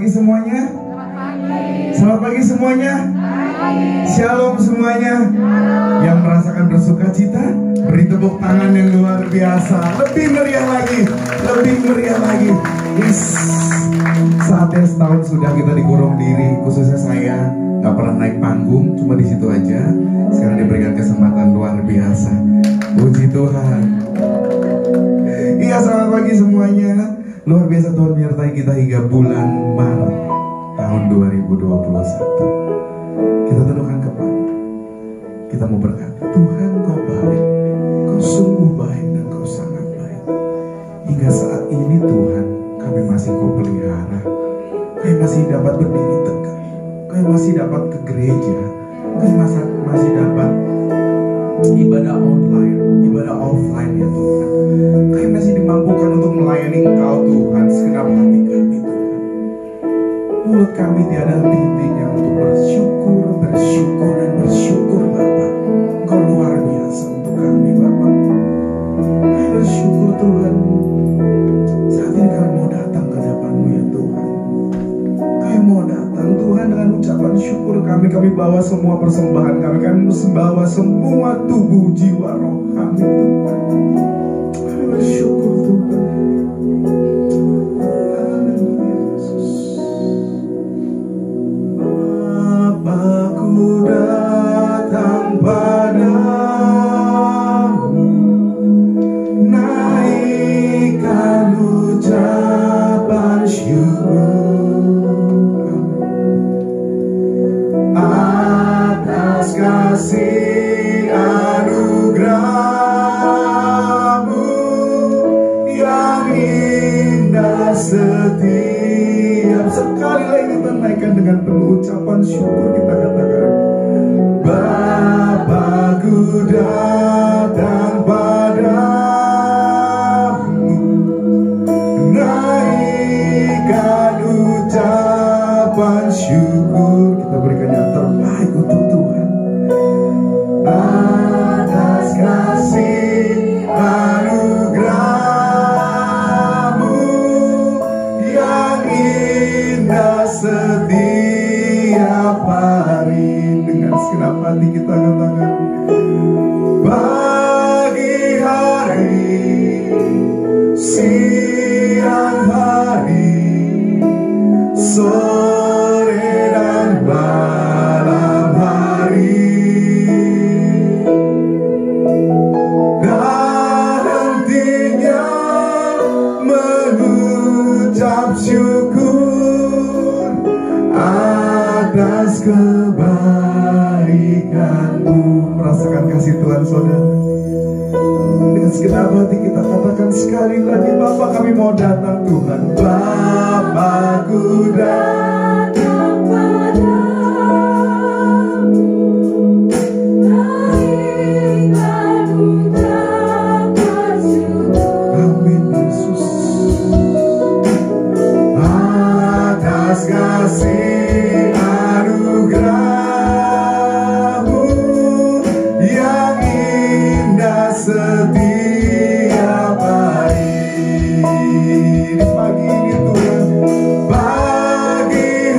pagi semuanya. Selamat pagi semuanya. Shalom semuanya. Yang merasakan bersuka cita, beri tepuk tangan yang luar biasa. Lebih meriah lagi, lebih meriah lagi. Yes. Saatnya setahun sudah kita dikurung diri, khususnya saya nggak pernah naik panggung, cuma di situ aja. Sekarang diberikan kesempatan luar biasa. Puji Tuhan. Iya, selamat pagi semuanya. Luar biasa Tuhan menyertai kita hingga bulan Maret tahun 2021. Kita tundukkan kepala. Kita mau berkata, Tuhan Kau baik, Kau sungguh baik dan Kau sangat baik. Hingga saat ini Tuhan, kami masih Kau pelihara. Kami masih dapat berdiri tegak. Kami masih dapat ke gereja. Kami masih dapat ibadah online, ibadah offline ya Tuhan. Kami masih dimampukan untuk melayani Engkau Tuhan segenap hati kami Tuhan. Mulut kami tiada henti-hentinya untuk bersyukur, bersyukur dan bersyukur Bapa. Engkau luar biasa untuk kami Bapa. Kami bersyukur Tuhan. Saat ini kami mau datang ke hadapan-Mu ya Tuhan. Kami mau datang Tuhan dengan ucapan syukur kami. Kami bawa semua persembahan kami. Kami bawa semua tubuh, jiwa, roh kami Tuhan. Kami bersyukur Tuhan. Haleluya Yesus. Bapakku datang padamu, naikkan ucapan syukur atas kasih anugerah-Mu yang indah setiap. Sekali lagi kita naikkan dengan penuh ucapan syukur, kita katakan Bapakku datang padamu, naikkan ucapan syukur. Kita berikan yang terbaik untuk Tuhan atas kasih anugerah-Mu yang indah setiap hari. Dengan segenap hati kita katakan pagi hari, siang hari, sore dan malam hari, dan hentinya mengucap syukur atas kebaikan-Mu. Merasakan kasih Tuhan saudara. Dengan segenap hati kita katakan sekali lagi, Bapa kami mau datang Tuhan. Bapakku datang padamu, naikkan ucapan syukur. Amin Yesus. Atas kasih anugerah-Mu yang indah setiap hari. Di pagi ini Tuhan, pagi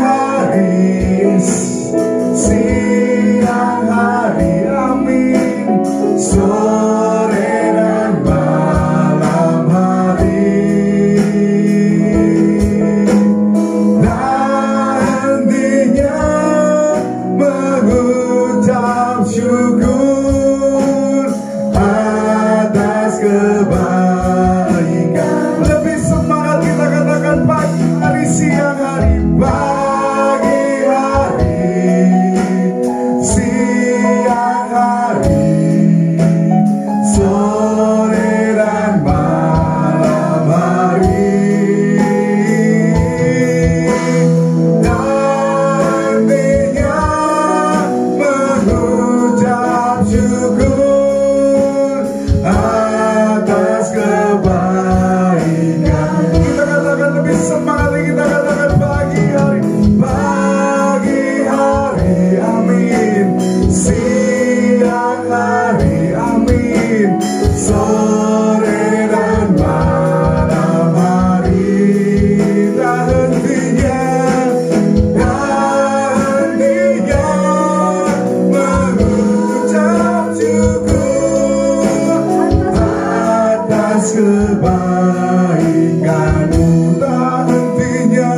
kebaikan-Mu tak hentinya,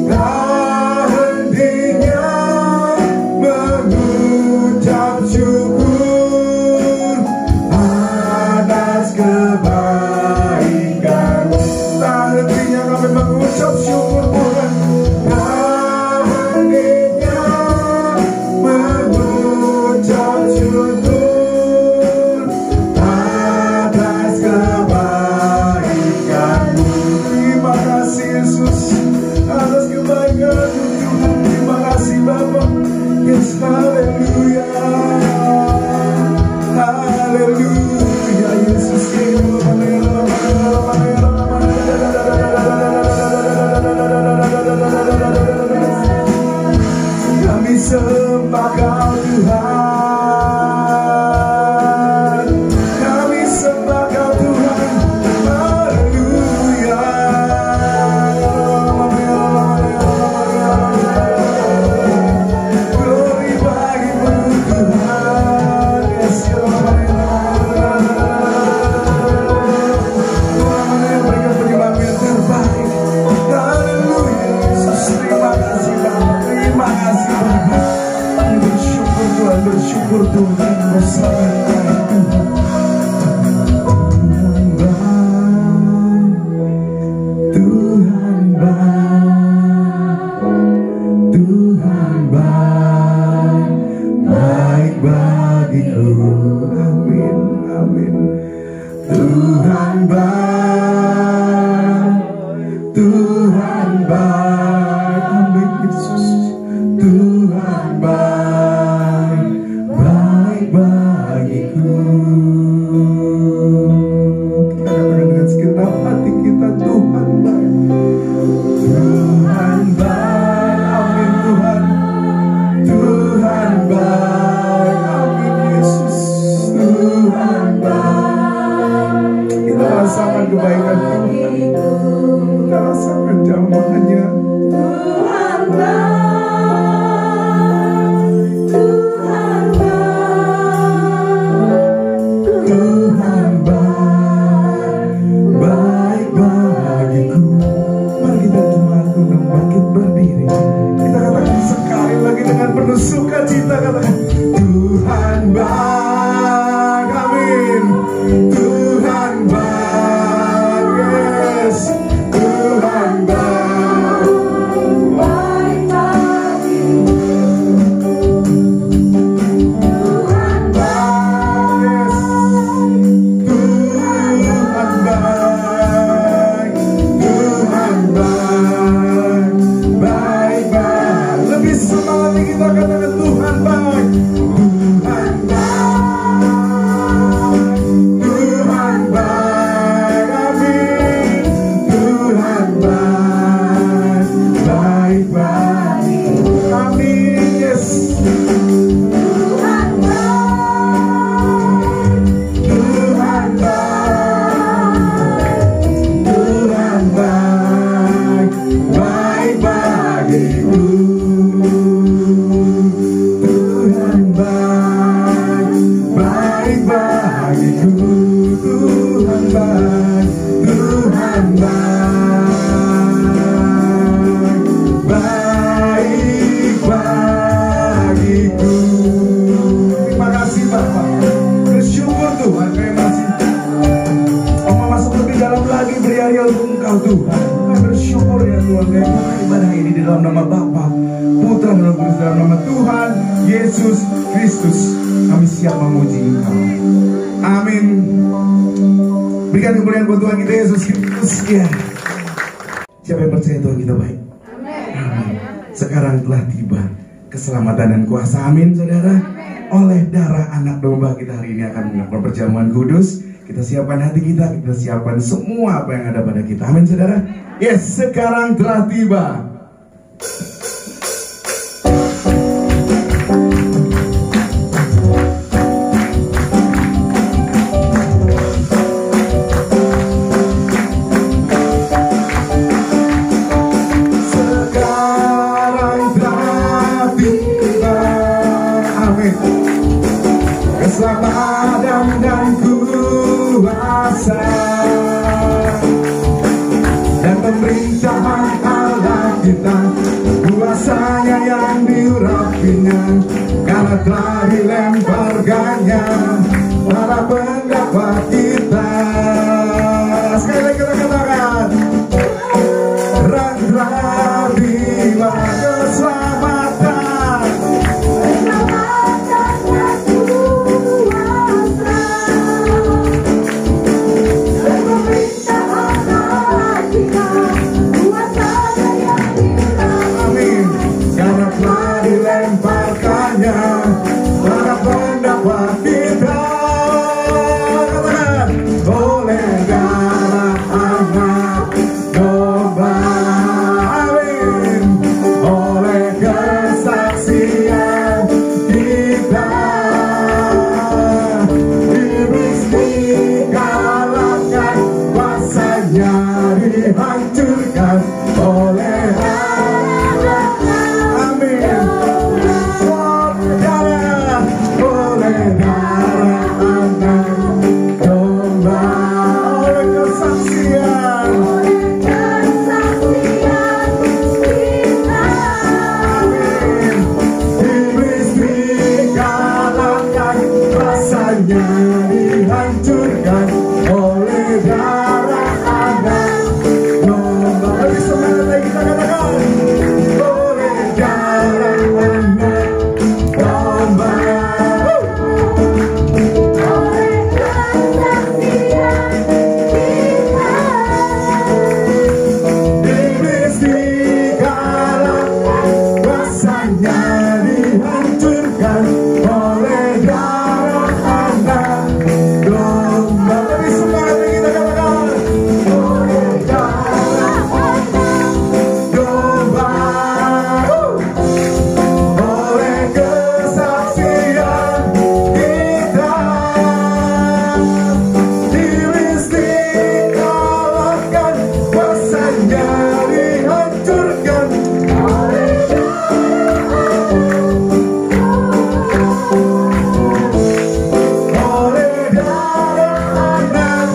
tak hentinya mengucap syukur atas kebaikan-Mu. Tak hentinya kami mengucap syukur Tuhan, tak hentinya mengucap syukur atas kebaikan-Mu. Terima kasih Yesus atas kebaikan-Mu Tuhan. Terima kasih Bapa. Yes, haleluya, haleluya Yesus. Kami sembah Kau Tuhan, kami sembah Kau Tuhan, haleluya. Glory bagi-Mu Tuhan, yes, Tuhan yang berikan penyembah yang terbaik. Haleluya Yesus, terima kasih Bapa, terima kasih Bapa. Bersyukur Tuhan, bersyukur Tuhan, bersangat baik Tuhan. Tuhan baik, Tuhan baik, baik bagiku. Amin, amin. Tuhan baik, Tuhan baik, amin Yesus. Tuhan baik, baik bagiku. Kita katakan dengan segenap hati kita, Tuhan baik, Tuhan baik, amin Tuhan. Tuhan baik, amin Yesus. Tuhan baik. Kita rasakan kebaikan Tuhan, kita rasakan jamahannya. Tuhan baik, Tuhan baik, Tuhan baik, baik bagiku. Mari kita jemaat undang bangkit berdiri. Kita katakan sekali lagi dengan penuh sukacita, katakan Tuhan baik, amin. Tuhan baik, yes. Tuhan baik, baik bagiku. Tuhan baik, yes. Tuhan baik, Tuhan baik, baik baik. Lebih semangat kita katakan Tuhan baik, Tuhan baik, Tuhan baik, amin. Tuhan baik, baik baik, amin, yes. Tuhan baik, Tuhan baik, Tuhan baik, baik bagiku. Tuhan baik, baik bagiku. Tuhan baik, Tuhan baik, baik bagiku. Terima kasih Bapak. Bersyukur Tuhan, terima kasih. Oma masuk lebih dalam lagi beriaya untuk Engkau Tuhan. Kami bersyukur ya Tuhan, kami buka ibadah ini di dalam nama Bapa, Putra dan Roh Kudus, dalam nama Tuhan Yesus Kristus. Kami siap memuji Engkau. Amin. Berikan kemuliaan buat Tuhan kita Yesus Kristus. Ya. Siapa yang percaya Tuhan kita baik? Amin. Sekarang telah tiba keselamatan dan kuasa, amin saudara. Oleh darah anak domba kita hari ini akan melakukan perjamuan kudus. Kita siapkan hati kita, kita siapkan semua apa yang ada pada kita, amin saudara. Yes, sekarang telah tiba. Keselamatan dan kuasa kuasa dan pemerintahan Allah kita, kuasanya yang diurapinya, karena telah dilemparkannya para pendakwa kita. Sekali lagi kita katakan, terang-terangilah keselamatan, amin, karena telah dilemparkannya para pendakwa kita. Katakan, oleh darah anak domba, amin, oleh kesaksian kita, iblis dikalahkan, kuasanya dihancurkan oleh amin, oleh darah anak domba, oleh kesaksian, amin, iblis dikalahkan, kuasanya dihancurkan oleh darah anak domba. Lebih semangat lagi kita katakan, oleh darah anak domba. Iblis dikalahkan, kuasanya dihancurkan oleh darah anak domba. Lebih semangat lagi kita katakan, oleh darah anak domba, oleh kesaksian kita, iblis dikalahkan, kuasanya dihancurkan oleh darah anak,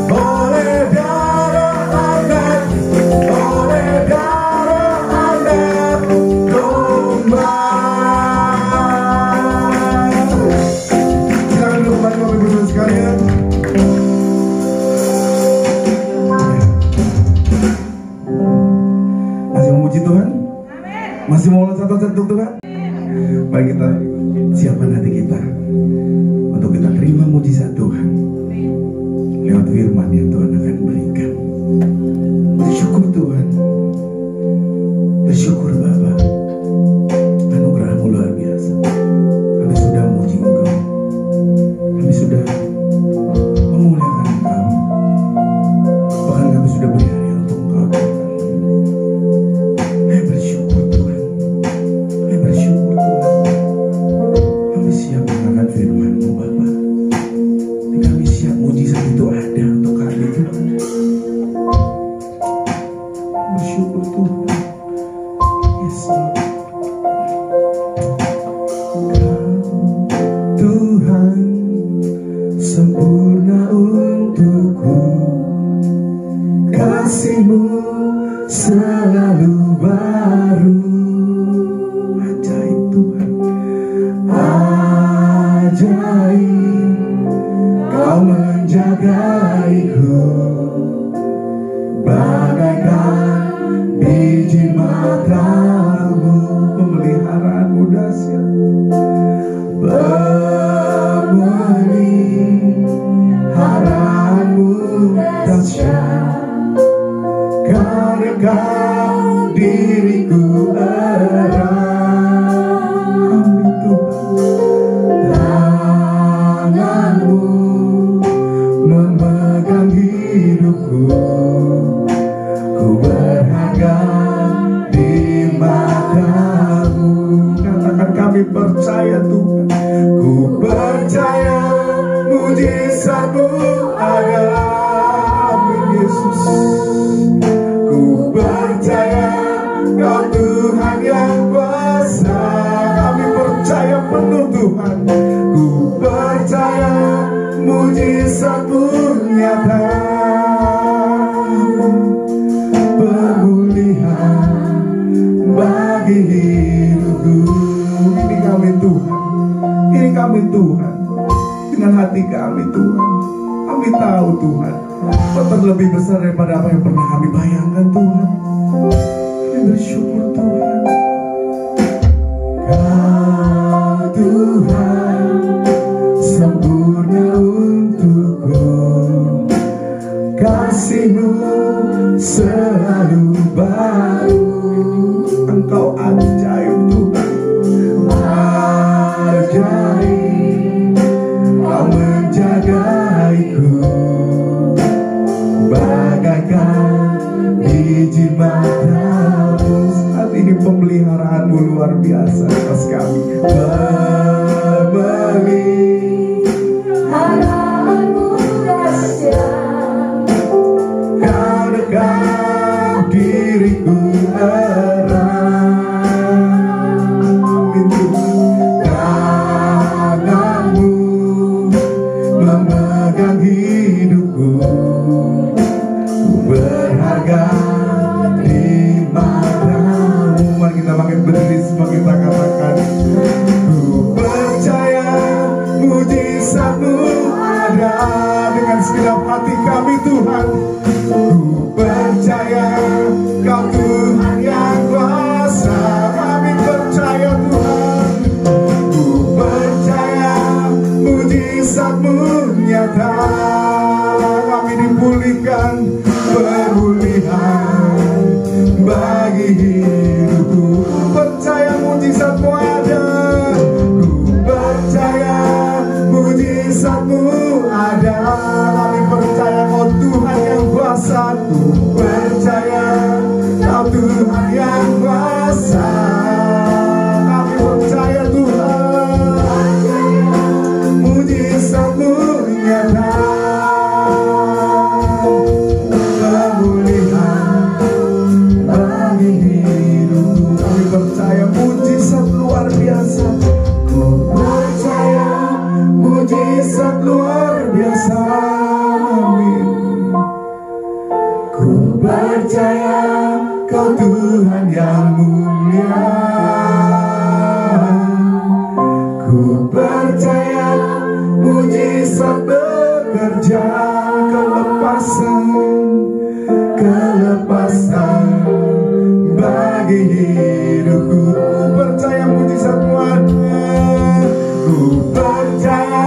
oleh darah anak, oleh darah anak domba. Silakan duduk kembali Bapak Ibu sekalian. Masih memuji Tuhan? Masih mau loncat-loncat untuk Tuhan? Baik, kita siapkan hati kita untuk kita terima mujizat Tuhan lewat firman yang Tuhan akan berikan. Bersyukur Tuhan, bersyukur Bapa, anugerah-Mu luar biasa. Kami sudah memuji Engkau, kami sudah memuliakan Engkau, bahkan kami sudah berhari untuk Engkau Tuhan. Kami bersyukur Tuhan, kami bersyukur Tuhan. Kami siap mendengarkan firman-Mu Bapa, dan kami siap mujizat itu ada untuk kami Tuhan. Bersyukur Tuhan. Yes Lord. Tuhan sempurna untukku, kasih-Mu selalu baru. Ajaib Tuhan, ajaib, Kau menjagaiku bagaikan biji mata-Mu, pemeliharaanmu dahsyat, pemeliharaanmu dahsyat, karena diriku erat. Amin Tuhan, tangan-Mu memegang hidupku, ku berharga di mata-Mu. Katakan, kami percaya Tuhan, ku percaya mujizat-Mu ada. Amin Yesus, ku percaya Kau Tuhan yang kuasa. Kami percaya penuh Tuhan, ku percaya mujizat-Mu nyata. Tuhan, dengan hati kami Tuhan. Kami tahu Tuhan, Kau terlebih besar daripada apa yang pernah kami bayangkan Tuhan. Kami bersyukur Tuhan. Kau Tuhan sempurna untukku, kasih-Mu selalu baru. Engkau ajaib Tuhan, ajaib. Kau menjagaiku bagaikan biji matamu. Saat ini pemeliharaan-Mu luar biasa atas kami. Pemeliharaan-Mu dahsyat, Kau dekat diriku erat. Amin Tuhan. Tangan-Mu memegang hidupku, ku berharga di mata-Mu. Mari kita makin berdiri semua, kita katakan, ku percaya mujizat-Mu ada. Dengan segenap hati kami Tuhan, ku percaya Kau Tuhan yang kuasa. Kami percaya Tuhan, ku percaya mujizat-Mu nyata. Kami dipulihkan, pemulihan bagi hidupku. Ku percaya mujizat-Mu ada. Ku percaya mujizat-Mu ada. Kami percaya Kau Tuhan yang kuasa. Ku percaya Kau Tuhan yang kuasa. Kami percaya Tuhan, mujizat-Mu nyata. Pemulihan bagi hidupku. Kami percaya mujizat luar biasa. Ku percaya mujizat luar biasa. Amin. Ku percaya Kau Tuhan yang mulia. Ku percaya mujizat bekerja. Kelepasan bagi hidupku. Ku percaya mujizat-Mu ada. Ku percaya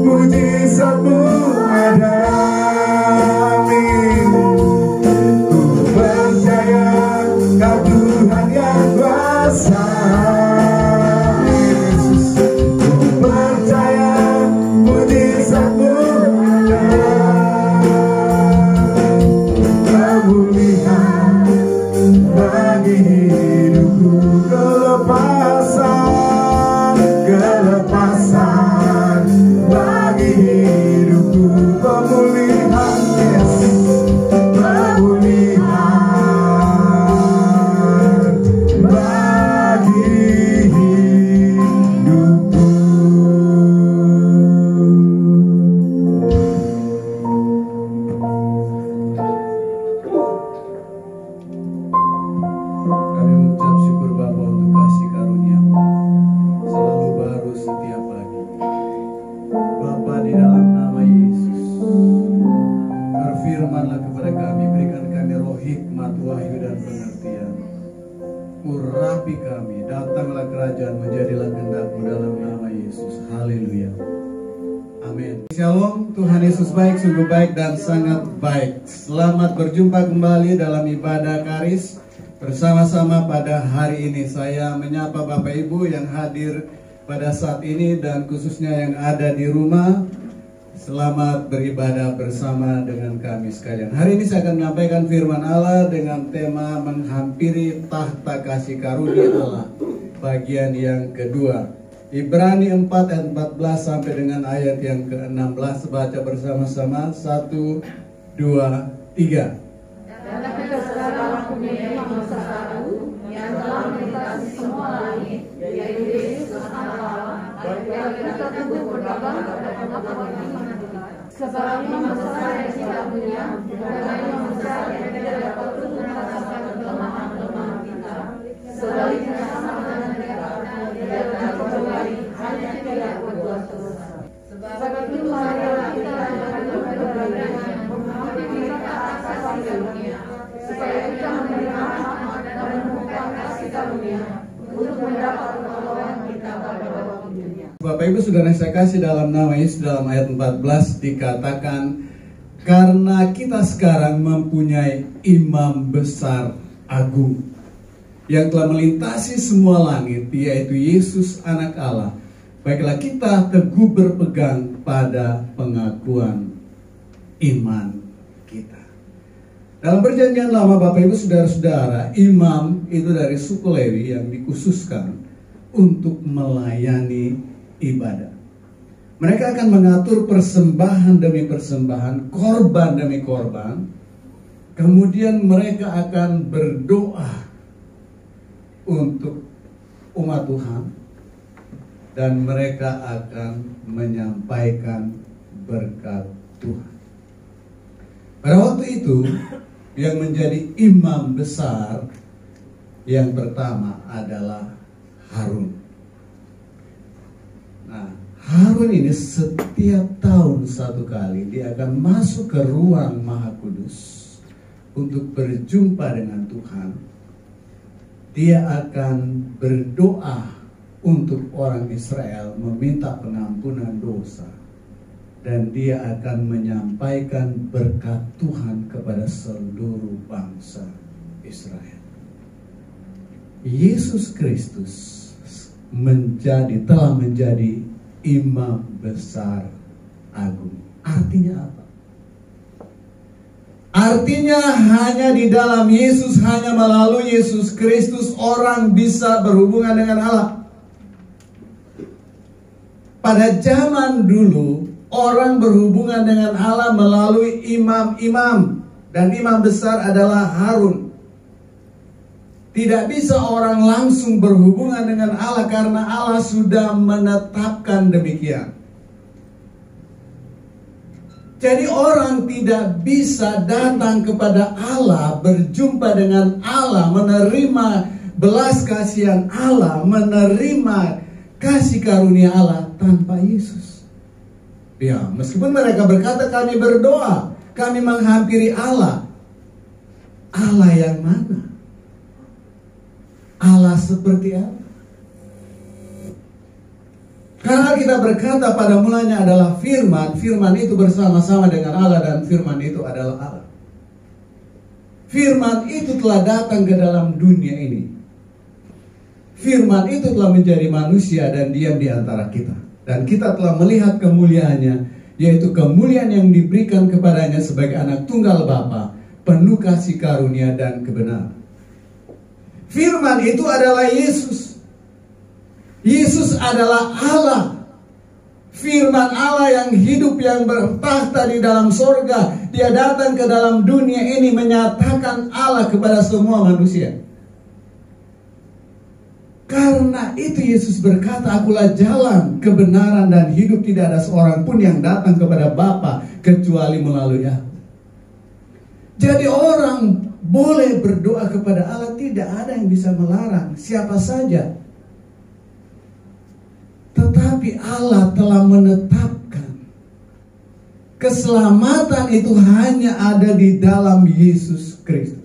mujizat-Mu ada. Amin. Ku percaya Kau Tuhan yang kuasa. Yesus, ku percaya mujizat-Mu ada. Pemulihan bagi hidupku. Kelepasan bagi hidupku. Pemulihan, yes. Pemulihan bagi hidupku. Kami mengucap syukur Bapa untuk kasih karunia-Mu selalu baru setiap pagi. Bapa, di dalam nama Yesus, berfirmanlah kepada kami, berikan kami roh hikmat, wahyu dan pengertian. Urapi kami, datanglah kerajaan, menjadilah kehendak-Mu dalam nama Yesus. Haleluya. Amin. Shalom, Tuhan Yesus baik, sungguh baik dan sangat baik. Selamat berjumpa kembali dalam ibadah Karis bersama-sama pada hari ini. Saya menyapa Bapak Ibu yang hadir pada saat ini dan khususnya yang ada di rumah. Selamat beribadah bersama dengan kami sekalian. Hari ini saya akan menyampaikan firman Allah dengan tema menghampiri tahta kasih karunia Allah, bagian yang kedua. Ibrani 4 ayat 14 sampai dengan ayat yang ke-16. Baca bersama-sama. 1, 2, 3. dan kita sekarang punya masa satu yang telah melintasi semua langit, yaitu Yesus anak Allah, yang kita tunggu berkabang pada pengetahuan iman kita. Sebab iman besar yang kita punya, dan iman besar yang tidak dapat untuk merasakan kelemahan-kelemahan kita. Sebaliknya sama dengan mereka, tidak dapat kembali, hanya tidak berbuat Bapak Ibu Saudara yang saya kasih dalam nama Yesus, dalam ayat 14 dikatakan, karena kita sekarang mempunyai imam besar agung yang telah melintasi semua langit, yaitu Yesus anak Allah. Baiklah kita teguh berpegang pada pengakuan iman kita. Dalam perjanjian lama Bapak Ibu Saudara-saudara, imam itu dari suku Lewi yang dikhususkan untuk melayani ibadah. Mereka akan mengatur persembahan demi persembahan, korban demi korban. Kemudian mereka akan berdoa untuk umat Tuhan, dan mereka akan menyampaikan berkat Tuhan. Pada waktu itu, yang menjadi imam besar yang pertama adalah Harun. Nah, Harun ini setiap tahun satu kali dia akan masuk ke ruang Maha Kudus untuk berjumpa dengan Tuhan. Dia akan berdoa untuk orang Israel, meminta pengampunan dosa, dan dia akan menyampaikan berkat Tuhan kepada seluruh bangsa Israel. Yesus Kristus telah menjadi imam besar agung. Artinya apa? Artinya hanya di dalam Yesus, hanya melalui Yesus Kristus orang bisa berhubungan dengan Allah. Pada zaman dulu, orang berhubungan dengan Allah melalui imam-imam, dan imam besar adalah Harun. Tidak bisa orang langsung berhubungan dengan Allah karena Allah sudah menetapkan demikian. Jadi orang tidak bisa datang kepada Allah, berjumpa dengan Allah, menerima belas kasihan Allah, menerima kasih karunia Allah tanpa Yesus. Ya, meskipun mereka berkata kami berdoa, kami menghampiri Allah. Allah yang mana? Allah seperti apa? Karena kita berkata pada mulanya adalah firman, firman itu bersama-sama dengan Allah, dan firman itu adalah Allah. Firman itu telah datang ke dalam dunia ini. Firman itu telah menjadi manusia dan diam di antara kita. Dan kita telah melihat kemuliaannya, yaitu kemuliaan yang diberikan kepadanya sebagai anak tunggal Bapa, penuh kasih karunia dan kebenaran. Firman itu adalah Yesus. Yesus adalah Allah. Firman Allah yang hidup, yang bertahta di dalam sorga. Dia datang ke dalam dunia ini menyatakan Allah kepada semua manusia. Karena itu Yesus berkata, akulah jalan, kebenaran, dan hidup. Tidak ada seorang pun yang datang kepada Bapa kecuali melalui aku. Jadi orang boleh berdoa kepada Allah, tidak ada yang bisa melarang siapa saja. Tetapi Allah telah menetapkan keselamatan itu hanya ada di dalam Yesus Kristus.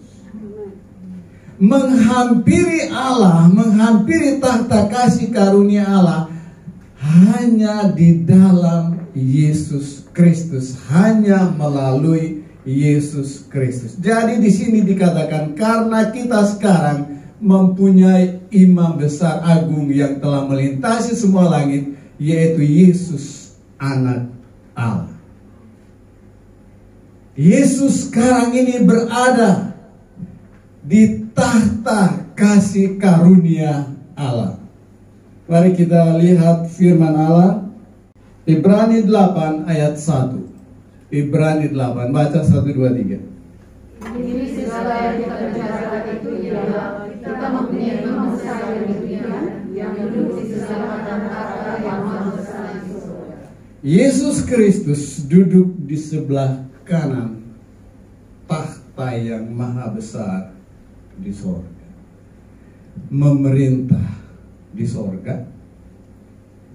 Menghampiri Allah, menghampiri tahta kasih karunia Allah hanya di dalam Yesus Kristus, hanya melalui Yesus Kristus. Jadi di sini dikatakan karena kita sekarang mempunyai imam besar agung yang telah melintasi semua langit, yaitu Yesus anak Allah. Yesus sekarang ini berada di tahta kasih karunia Allah. Mari kita lihat firman Allah, Ibrani 8 ayat 1. Ibrani 8, baca 1, 2, 3. Ini segala yang kita bicarakan itu ialah kita mempunyai imam besar yang demikian, yang duduk di sebelah kanan Allah yang maha besar di surga. Yesus Kristus duduk di sebelah kanan tahta yang maha besar di sorga, memerintah di sorga,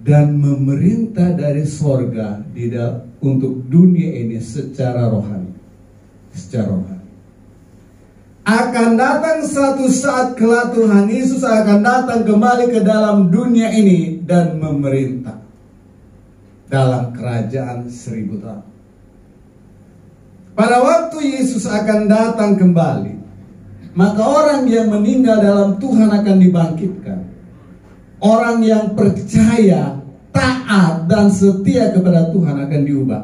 dan memerintah dari sorga untuk dunia ini secara rohani. Secara rohani. Akan datang satu saat kelak Tuhan Yesus akan datang kembali ke dalam dunia ini dan memerintah. dalam kerajaan 1000 tahun. Pada waktu Yesus akan datang kembali, maka orang yang meninggal dalam Tuhan akan dibangkitkan. Orang yang percaya, taat, dan setia kepada Tuhan akan diubah.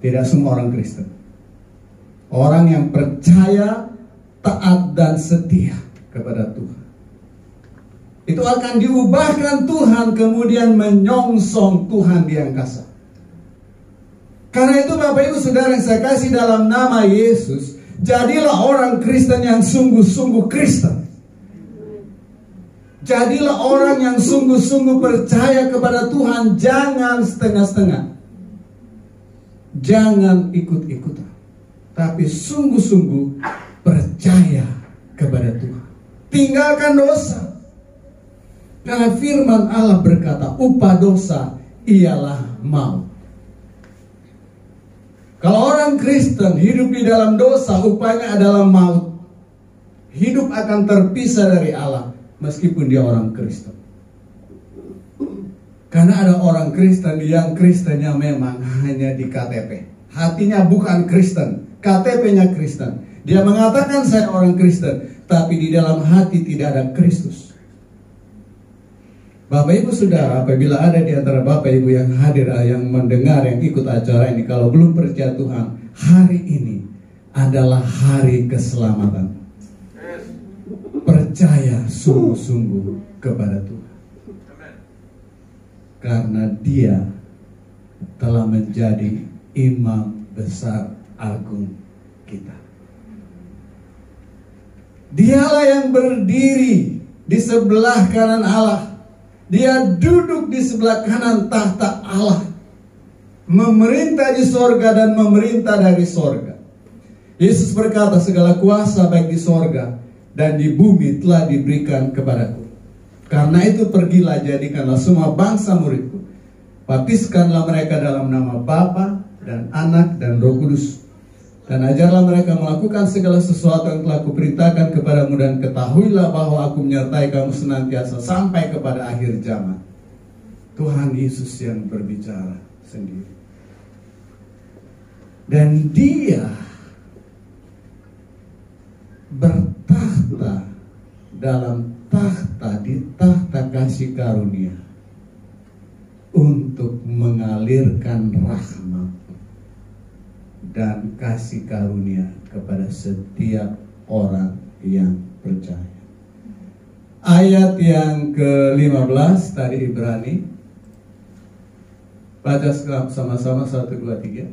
Tidak semua orang Kristen. Orang yang percaya, taat, dan setia kepada Tuhan, itu akan diubahkan Tuhan, kemudian menyongsong Tuhan di angkasa. Karena itu Bapak Ibu Saudara yang saya kasih dalam nama Yesus, jadilah orang Kristen yang sungguh-sungguh Kristen. Jadilah orang yang sungguh-sungguh percaya kepada Tuhan, jangan setengah-setengah. Jangan ikut-ikutan, tapi sungguh-sungguh percaya kepada Tuhan. Tinggalkan dosa. Karena firman Allah berkata, upah dosa ialah maut. Kalau orang Kristen hidup di dalam dosa, upahnya adalah maut. Hidup akan terpisah dari Allah, meskipun dia orang Kristen. Karena ada orang Kristen yang Kristennya memang hanya di KTP. Hatinya bukan Kristen, KTP-nya Kristen. Dia mengatakan saya orang Kristen, tapi di dalam hati tidak ada Kristus. Bapak Ibu Saudara, apabila ada di antara Bapak Ibu yang hadir, yang mendengar, yang ikut acara ini, kalau belum percaya Tuhan, hari ini adalah hari keselamatan. Percaya sungguh-sungguh kepada Tuhan. Karena Dia telah menjadi imam besar agung kita. Dialah yang berdiri di sebelah kanan Allah. Dia duduk di sebelah kanan tahta Allah, memerintah di sorga dan memerintah dari sorga. Yesus berkata, segala kuasa baik di sorga dan di bumi telah diberikan kepadaku. Karena itu pergilah, jadikanlah semua bangsa muridku. Baptiskanlah mereka dalam nama Bapa dan Anak dan Roh Kudus. Dan ajarlah mereka melakukan segala sesuatu yang telah kuperintahkan kepadamu, dan ketahuilah bahwa aku menyertai kamu senantiasa sampai kepada akhir zaman. Tuhan Yesus yang berbicara sendiri. Dan Dia bertahta dalam di tahta kasih karunia untuk mengalirkan rahmat dan kasih karunia kepada setiap orang yang percaya. Ayat yang ke-15 tadi Ibrani. Baca sama-sama 1, 2, 3.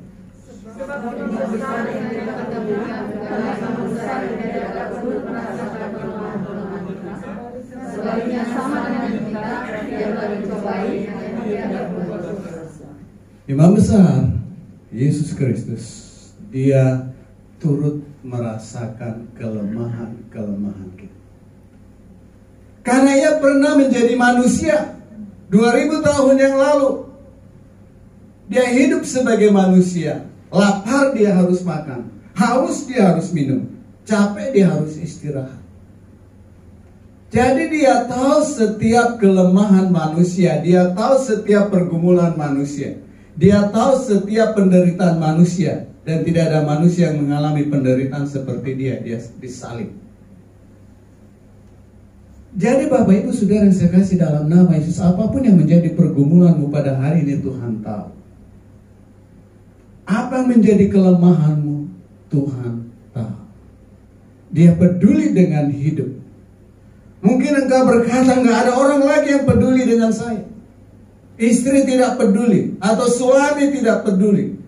Sebaliknya sama dengan kita, dia mencobai dan dia berbuat dosa. Imam besar Yesus Kristus, Dia turut merasakan kelemahan-kelemahan kita. Karena Ia pernah menjadi manusia 2000 tahun yang lalu. Dia hidup sebagai manusia. Lapar dia harus makan, haus dia harus minum, capek dia harus istirahat. Jadi Dia tahu setiap kelemahan manusia, Dia tahu setiap pergumulan manusia, Dia tahu setiap penderitaan manusia. Dan tidak ada manusia yang mengalami penderitaan seperti Dia disalib. Jadi Bapak Ibu Saudara yang saya kasih dalam nama Yesus, apapun yang menjadi pergumulanmu pada hari ini, Tuhan tahu. Apa yang menjadi kelemahanmu, Tuhan tahu. Dia peduli dengan hidup. Mungkin engkau berkata, nggak ada orang lagi yang peduli dengan saya. Istri tidak peduli, atau suami tidak peduli,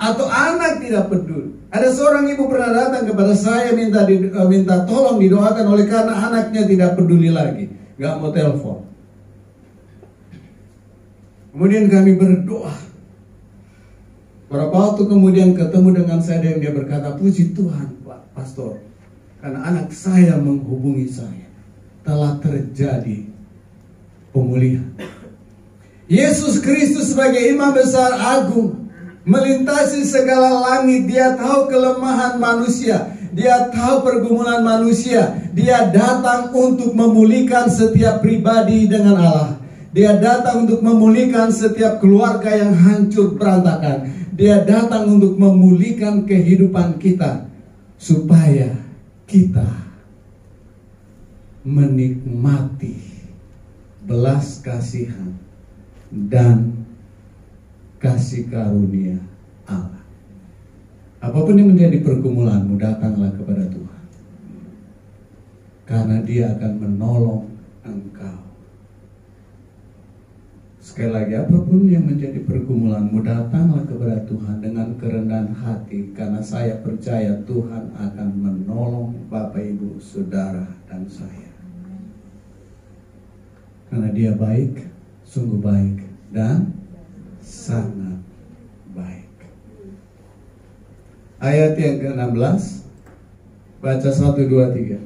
atau anak tidak peduli. Ada seorang ibu pernah datang kepada saya minta tolong didoakan oleh karena anaknya tidak peduli lagi, nggak mau telepon. Kemudian kami berdoa. Beberapa waktu kemudian ketemu dengan saya dan dia berkata, puji Tuhan Pak Pastor, karena anak saya menghubungi saya, telah terjadi pemulihan. Yesus Kristus sebagai imam besar agung melintasi segala langit. Dia tahu kelemahan manusia, Dia tahu pergumulan manusia. Dia datang untuk memulihkan setiap pribadi dengan Allah. Dia datang untuk memulihkan setiap keluarga yang hancur berantakan. Dia datang untuk memulihkan kehidupan kita, supaya kita menikmati belas kasihan dan kasih karunia Allah. Apapun yang menjadi pergumulanmu, datanglah kepada Tuhan, karena Dia akan menolong engkau. Sekali lagi, apapun yang menjadi pergumulanmu, datanglah kepada Tuhan dengan kerendahan hati, karena saya percaya Tuhan akan menolong Bapak, Ibu, Saudara, dan saya. Karena Dia baik, sungguh baik, dan sangat baik. Ayat yang ke-16, baca 1, 2, 3.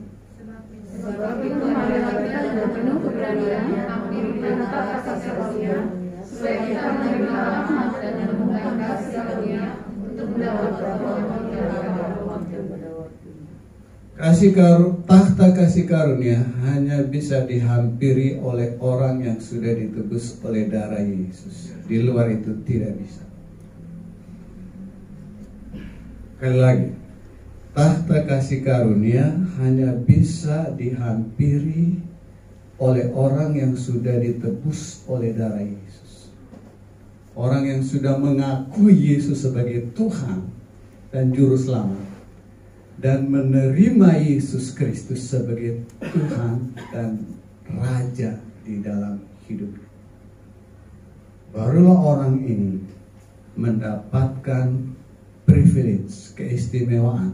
Sebab itu marilah kita dengan penuh keberanian menatap kasih karunia, supaya kita menerima rahmat dan menemukan kasih karunia untuk mendapat pertolongan yang Tahta kasih karunia hanya bisa dihampiri oleh orang yang sudah ditebus oleh darah Yesus. Di luar itu tidak bisa. Sekali lagi, tahta kasih karunia hanya bisa dihampiri oleh orang yang sudah ditebus oleh darah Yesus. Orang yang sudah mengakui Yesus sebagai Tuhan dan Juru Selamat, dan menerima Yesus Kristus sebagai Tuhan dan Raja di dalam hidup. Barulah orang ini mendapatkan privilege, keistimewaan,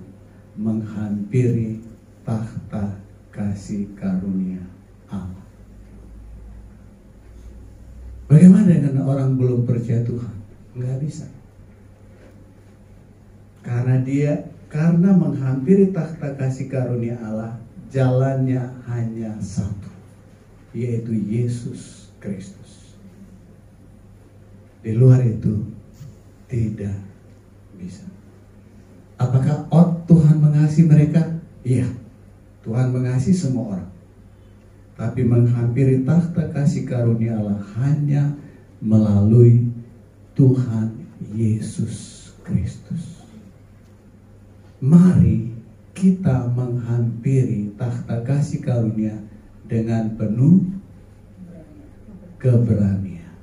menghampiri tahta kasih karunia Allah. Bagaimana dengan orang belum percaya Tuhan? Nggak bisa. Karena menghampiri tahta kasih karunia Allah, jalannya hanya satu, yaitu Yesus Kristus. Di luar itu tidak bisa. Apakah Tuhan mengasihi mereka? Iya, Tuhan mengasihi semua orang. Tapi menghampiri tahta kasih karunia Allah hanya melalui Tuhan Yesus Kristus. Mari kita menghampiri tahta kasih karunia dengan penuh keberanian.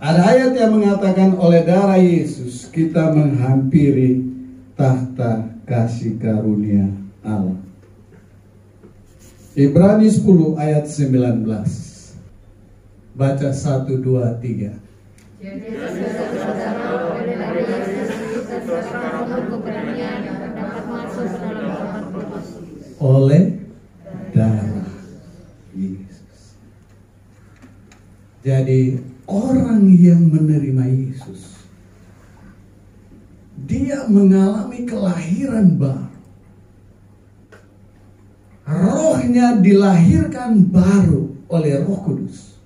Ada ayat yang mengatakan oleh darah Yesus kita menghampiri tahta kasih karunia Allah. Ibrani 10 ayat 19. Baca 1, 2, 3. Jadi saudara-saudara, dari Yesus keberanian dapat masuk ke dalam tempat kudus oleh darah Yesus. Jadi orang yang menerima Yesus, dia mengalami kelahiran baru. Rohnya dilahirkan baru oleh Roh Kudus.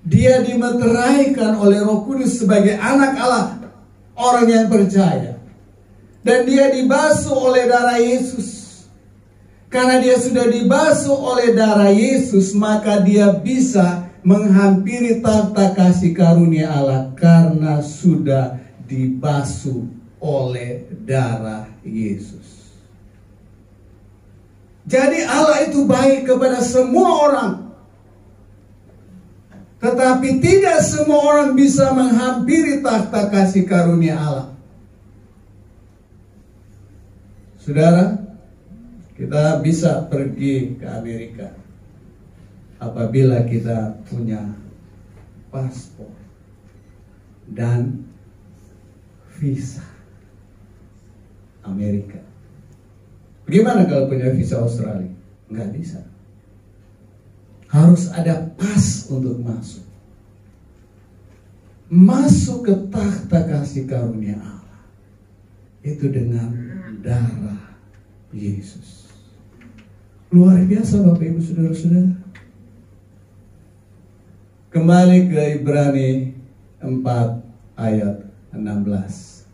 Dia dimeteraikan oleh Roh Kudus sebagai anak Allah, orang yang percaya. Dan dia dibasuh oleh darah Yesus. Karena dia sudah dibasuh oleh darah Yesus, maka dia bisa menghampiri tahta kasih karunia Allah karena sudah dibasuh oleh darah Yesus. Jadi Allah itu baik kepada semua orang. Tetapi tidak semua orang bisa menghampiri tahta kasih karunia Allah. Saudara, kita bisa pergi ke Amerika apabila kita punya paspor dan visa Amerika. Bagaimana kalau punya visa Australia? Nggak bisa. Harus ada pas untuk masuk. Masuk ke tahta kasih karunia Allah. Itu dengan darah Yesus. Luar biasa Bapak Ibu Saudara-saudara. Kembali ke Ibrani 4 ayat 16.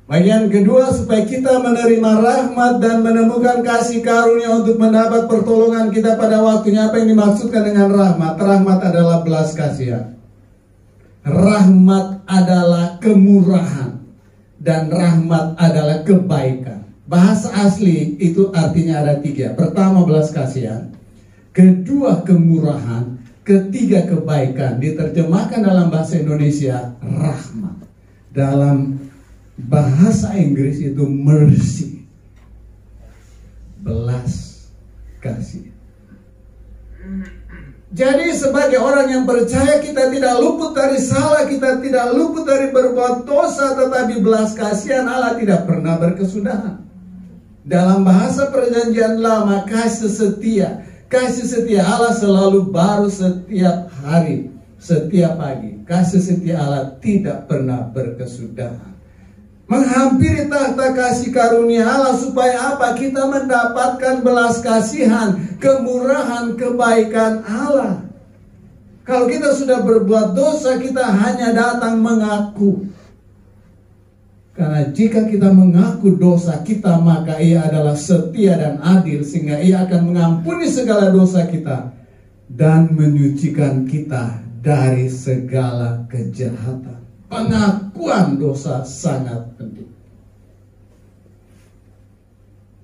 Bagian kedua, supaya kita menerima rahmat dan menemukan kasih karunia untuk mendapat pertolongan kita pada waktunya. Apa yang dimaksudkan dengan rahmat? Rahmat adalah belas kasihan. Rahmat adalah kemurahan. Dan rahmat adalah kebaikan. Bahasa asli itu artinya ada 3. Pertama, belas kasihan. Kedua, kemurahan. Ketiga, kebaikan. Diterjemahkan dalam bahasa Indonesia, rahmat. Dalam bahasa Inggris itu mercy, belas kasih. Jadi sebagai orang yang percaya, kita tidak luput dari salah, kita tidak luput dari berbuat dosa, tetapi belas kasihan Allah tidak pernah berkesudahan. Dalam bahasa perjanjian lama, kasih setia Allah selalu baru setiap hari, setiap pagi. Kasih setia Allah tidak pernah berkesudahan. Menghampiri tahta kasih karunia Allah supaya apa? Kita mendapatkan belas kasihan, kemurahan, kebaikan Allah. Kalau kita sudah berbuat dosa, kita hanya datang mengaku. Karena jika kita mengaku dosa kita, maka Ia adalah setia dan adil, sehingga Ia akan mengampuni segala dosa kita dan menyucikan kita dari segala kejahatan. Pengakuan dosa sangat penting.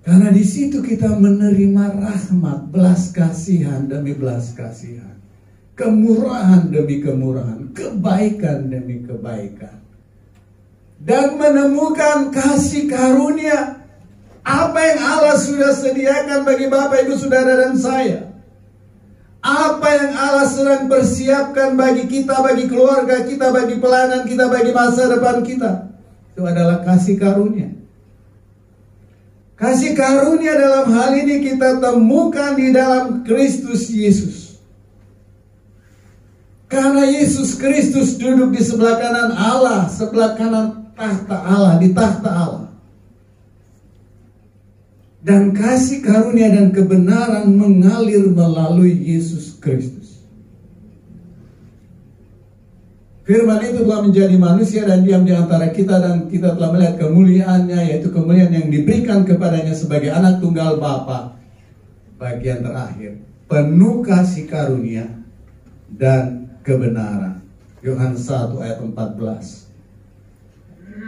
Karena di situ kita menerima rahmat, belas kasihan demi belas kasihan, kemurahan demi kemurahan, kebaikan demi kebaikan, dan menemukan kasih karunia. Apa yang Allah sudah sediakan bagi Bapak, Ibu, Saudara, dan saya. Apa yang Allah sedang persiapkan bagi kita, bagi keluarga kita, bagi pelayanan kita, bagi masa depan kita, itu adalah kasih karunia. Kasih karunia dalam hal ini kita temukan di dalam Kristus Yesus. Karena Yesus Kristus duduk di sebelah kanan Allah, sebelah kanan tahta Allah, di tahta Allah. Dan kasih karunia dan kebenaran mengalir melalui Yesus Kristus. Firman itu telah menjadi manusia dan diam di antara kita, dan kita telah melihat kemuliaannya, yaitu kemuliaan yang diberikan kepadanya sebagai anak tunggal Bapa. Bagian terakhir, penuh kasih karunia dan kebenaran. Yohanes 1 ayat 14.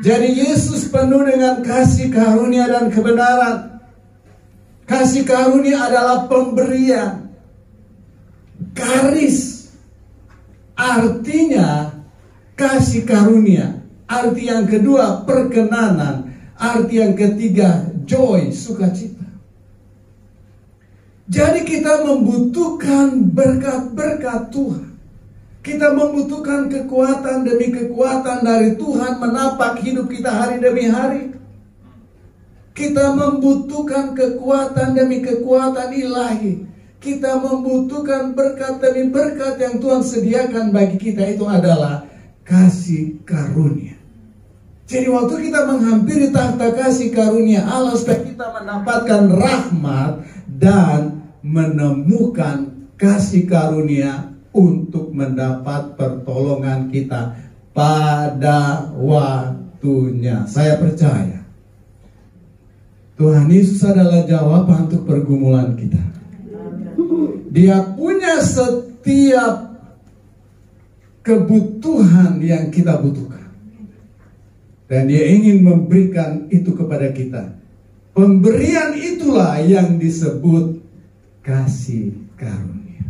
Jadi Yesus penuh dengan kasih karunia dan kebenaran. Kasih karunia adalah pemberian. Karis artinya kasih karunia. Arti yang kedua perkenanan. Arti yang ketiga joy, sukacita. Jadi kita membutuhkan berkat-berkat Tuhan. Kita membutuhkan kekuatan demi kekuatan dari Tuhan menapak hidup kita hari demi hari. Kita membutuhkan kekuatan demi kekuatan ilahi. Kita membutuhkan berkat demi berkat yang Tuhan sediakan bagi kita. Itu adalah kasih karunia. Jadi waktu kita menghampiri tahta kasih karunia Allah, supaya kita mendapatkan rahmat dan menemukan kasih karunia untuk mendapat pertolongan kita pada waktunya. Saya percaya Tuhan Yesus adalah jawaban untuk pergumulan kita. Dia punya setiap kebutuhan yang kita butuhkan. Dan Dia ingin memberikan itu kepada kita. Pemberian itulah yang disebut kasih karunia.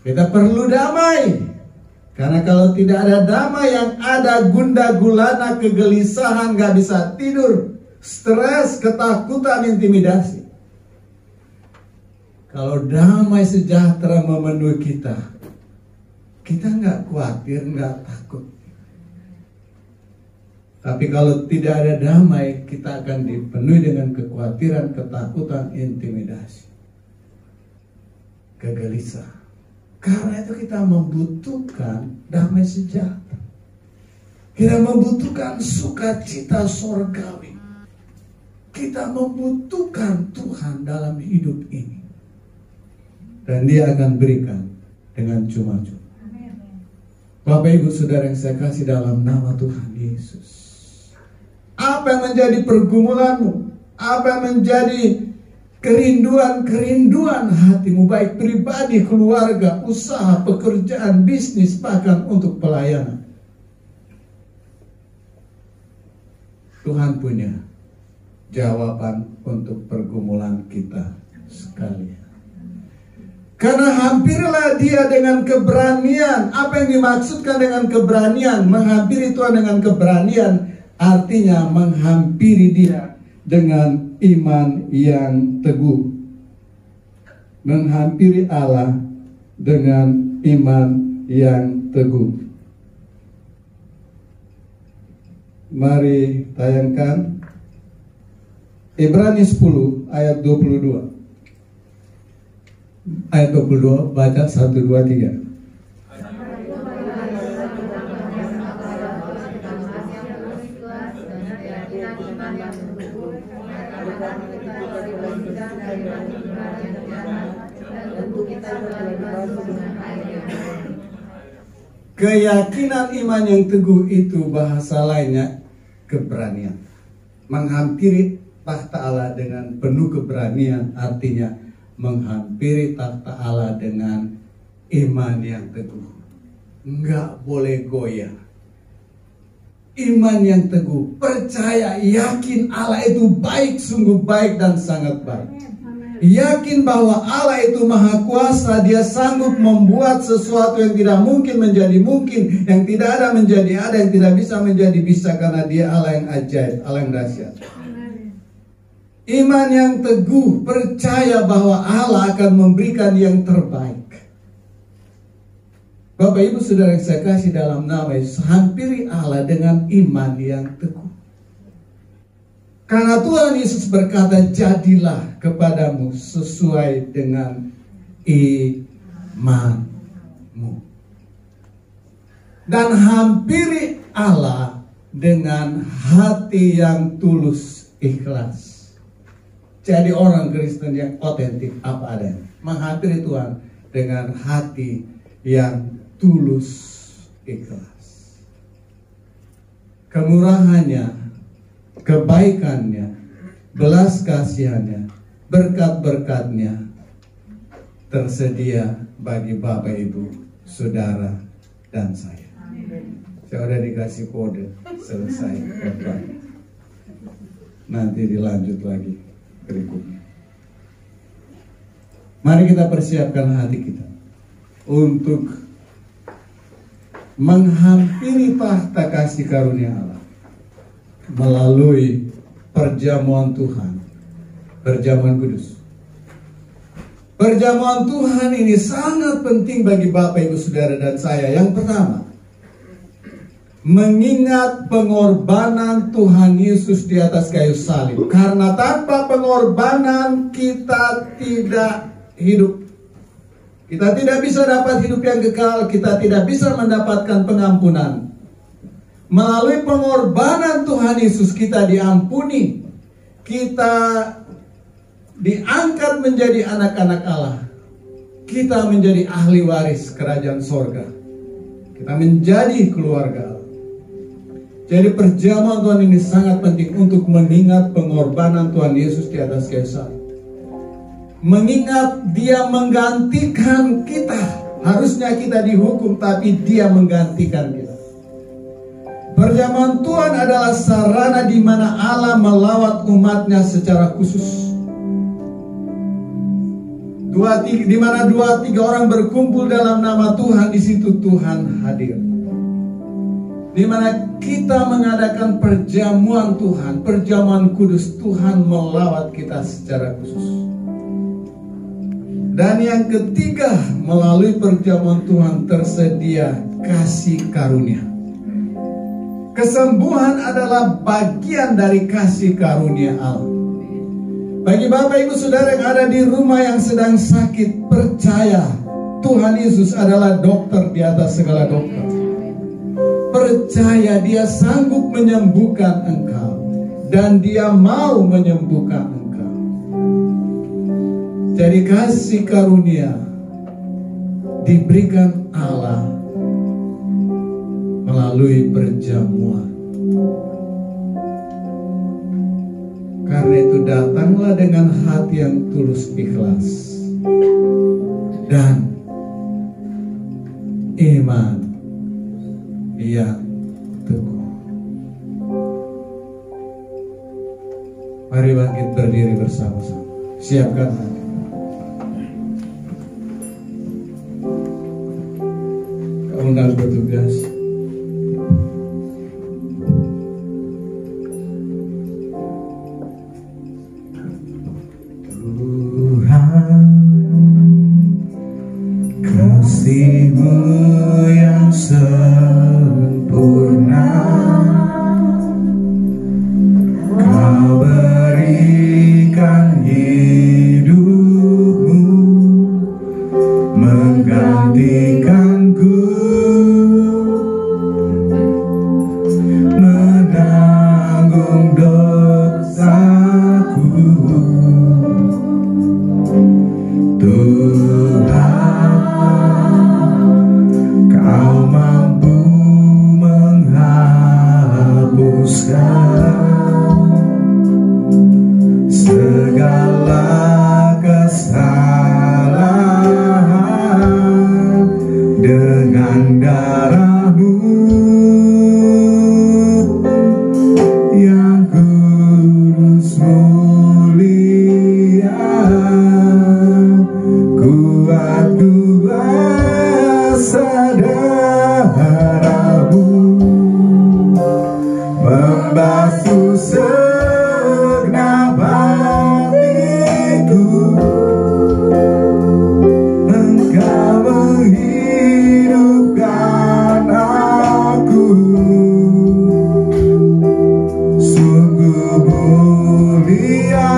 Kita perlu damai. Karena kalau tidak ada damai, yang ada gundah gulana, kegelisahan, gak bisa tidur, stres, ketakutan, intimidasi. Kalau damai sejahtera memenuhi kita, kita gak khawatir, gak takut. Tapi kalau tidak ada damai, kita akan dipenuhi dengan kekhawatiran, ketakutan, intimidasi, kegelisahan. Karena itu kita membutuhkan damai sejahtera. Kita membutuhkan sukacita sorgawi. Kita membutuhkan Tuhan dalam hidup ini. Dan Dia akan berikan dengan cuma-cuma. Bapak Ibu Saudara yang saya kasih dalam nama Tuhan Yesus, apa yang menjadi pergumulanmu? Apa yang menjadi kerinduan hatimu, baik pribadi, keluarga, usaha, pekerjaan, bisnis, bahkan untuk pelayanan? Tuhan punya jawaban untuk pergumulan kita sekalian. Karena hampirilah Dia dengan keberanian. Apa yang dimaksudkan dengan keberanian? Menghampiri Tuhan dengan keberanian artinya menghampiri Dia dengan iman yang teguh. Menghampiri Allah dengan iman yang teguh. Mari tayangkan Ibrani 10 ayat 22. Ayat 22, baca 1, 2, 3. Keyakinan iman yang teguh itu bahasa lainnya keberanian. Menghampiri takhta Allah dengan penuh keberanian artinya menghampiri takhta Allah dengan iman yang teguh. Enggak boleh goyah. Iman yang teguh, percaya, yakin Allah itu baik, sungguh baik dan sangat baik. Yakin bahwa Allah itu maha kuasa, Dia sanggup membuat sesuatu yang tidak mungkin menjadi mungkin, yang tidak ada menjadi ada, yang tidak bisa menjadi bisa, karena Dia Allah yang ajaib, Allah yang dahsyat. Iman yang teguh, percaya bahwa Allah akan memberikan yang terbaik. Bapak Ibu Saudara yang saya kasih dalam nama Yesus, hampiri Allah dengan iman yang teguh. Karena Tuhan Yesus berkata, jadilah kepadamu sesuai dengan imanmu. Dan hampiri Allah dengan hati yang tulus, ikhlas. Jadi orang Kristen yang otentik apa adanya, menghampiri Tuhan dengan hati yang tulus, ikhlas. Kemurahannya, kebaikannya, belas kasihannya, berkat-berkatnya tersedia bagi Bapak Ibu, Saudara, dan saya. Saya udah dikasih kode, selesai khotbah. Nanti dilanjut lagi berikutnya. Mari kita persiapkan hati kita untuk menghampiri takhta kasih karunia Allah melalui perjamuan Tuhan, perjamuan kudus. Perjamuan Tuhan ini sangat penting bagi Bapak, Ibu, Saudara, dan saya. Yang pertama, mengingat pengorbanan Tuhan Yesus di atas kayu salib. Karena tanpa pengorbanan kita tidak hidup. Kita tidak bisa dapat hidup yang kekal. Kita tidak bisa mendapatkan pengampunan. Melalui pengorbanan Tuhan Yesus kita diampuni. Kita diangkat menjadi anak-anak Allah. Kita menjadi ahli waris kerajaan sorga. Kita menjadi keluarga Allah. Jadi perjamuan Tuhan ini sangat penting untuk mengingat pengorbanan Tuhan Yesus di atas kayu salib. Mengingat Dia menggantikan kita. Harusnya kita dihukum, tapi Dia menggantikan kita. Perjamuan Tuhan adalah sarana di mana Allah melawat umatnya secara khusus. Di mana 2-3 orang berkumpul dalam nama Tuhan, di situ Tuhan hadir. Di mana kita mengadakan perjamuan Tuhan, perjamuan kudus, Tuhan melawat kita secara khusus. Dan yang ketiga, melalui perjamuan Tuhan tersedia kasih karunia. Kesembuhan adalah bagian dari kasih karunia Allah. Bagi Bapak, Ibu, Saudara yang ada di rumah yang sedang sakit, percaya Tuhan Yesus adalah dokter di atas segala dokter. Percaya Dia sanggup menyembuhkan engkau, dan Dia mau menyembuhkan engkau. Jadi kasih karunia diberikan Allah melalui perjamuan. Karena itu datanglah dengan hati yang tulus ikhlas dan iman yang teguh. Mari bangkit berdiri bersama-sama. Siapkan hati. Kamu undang bertugas. Kasih-Mu yang sempurna Kau berikan hidup-Mu menggantikanku, menanggung dosaku. Kau mampu menghapuskan segala kesalahan dengan darah-Mu yang kudus mulia. Kuat kuasa darah-Mu membasuh segenap hatiku. Engkau menghidupkan aku. Sungguh mulia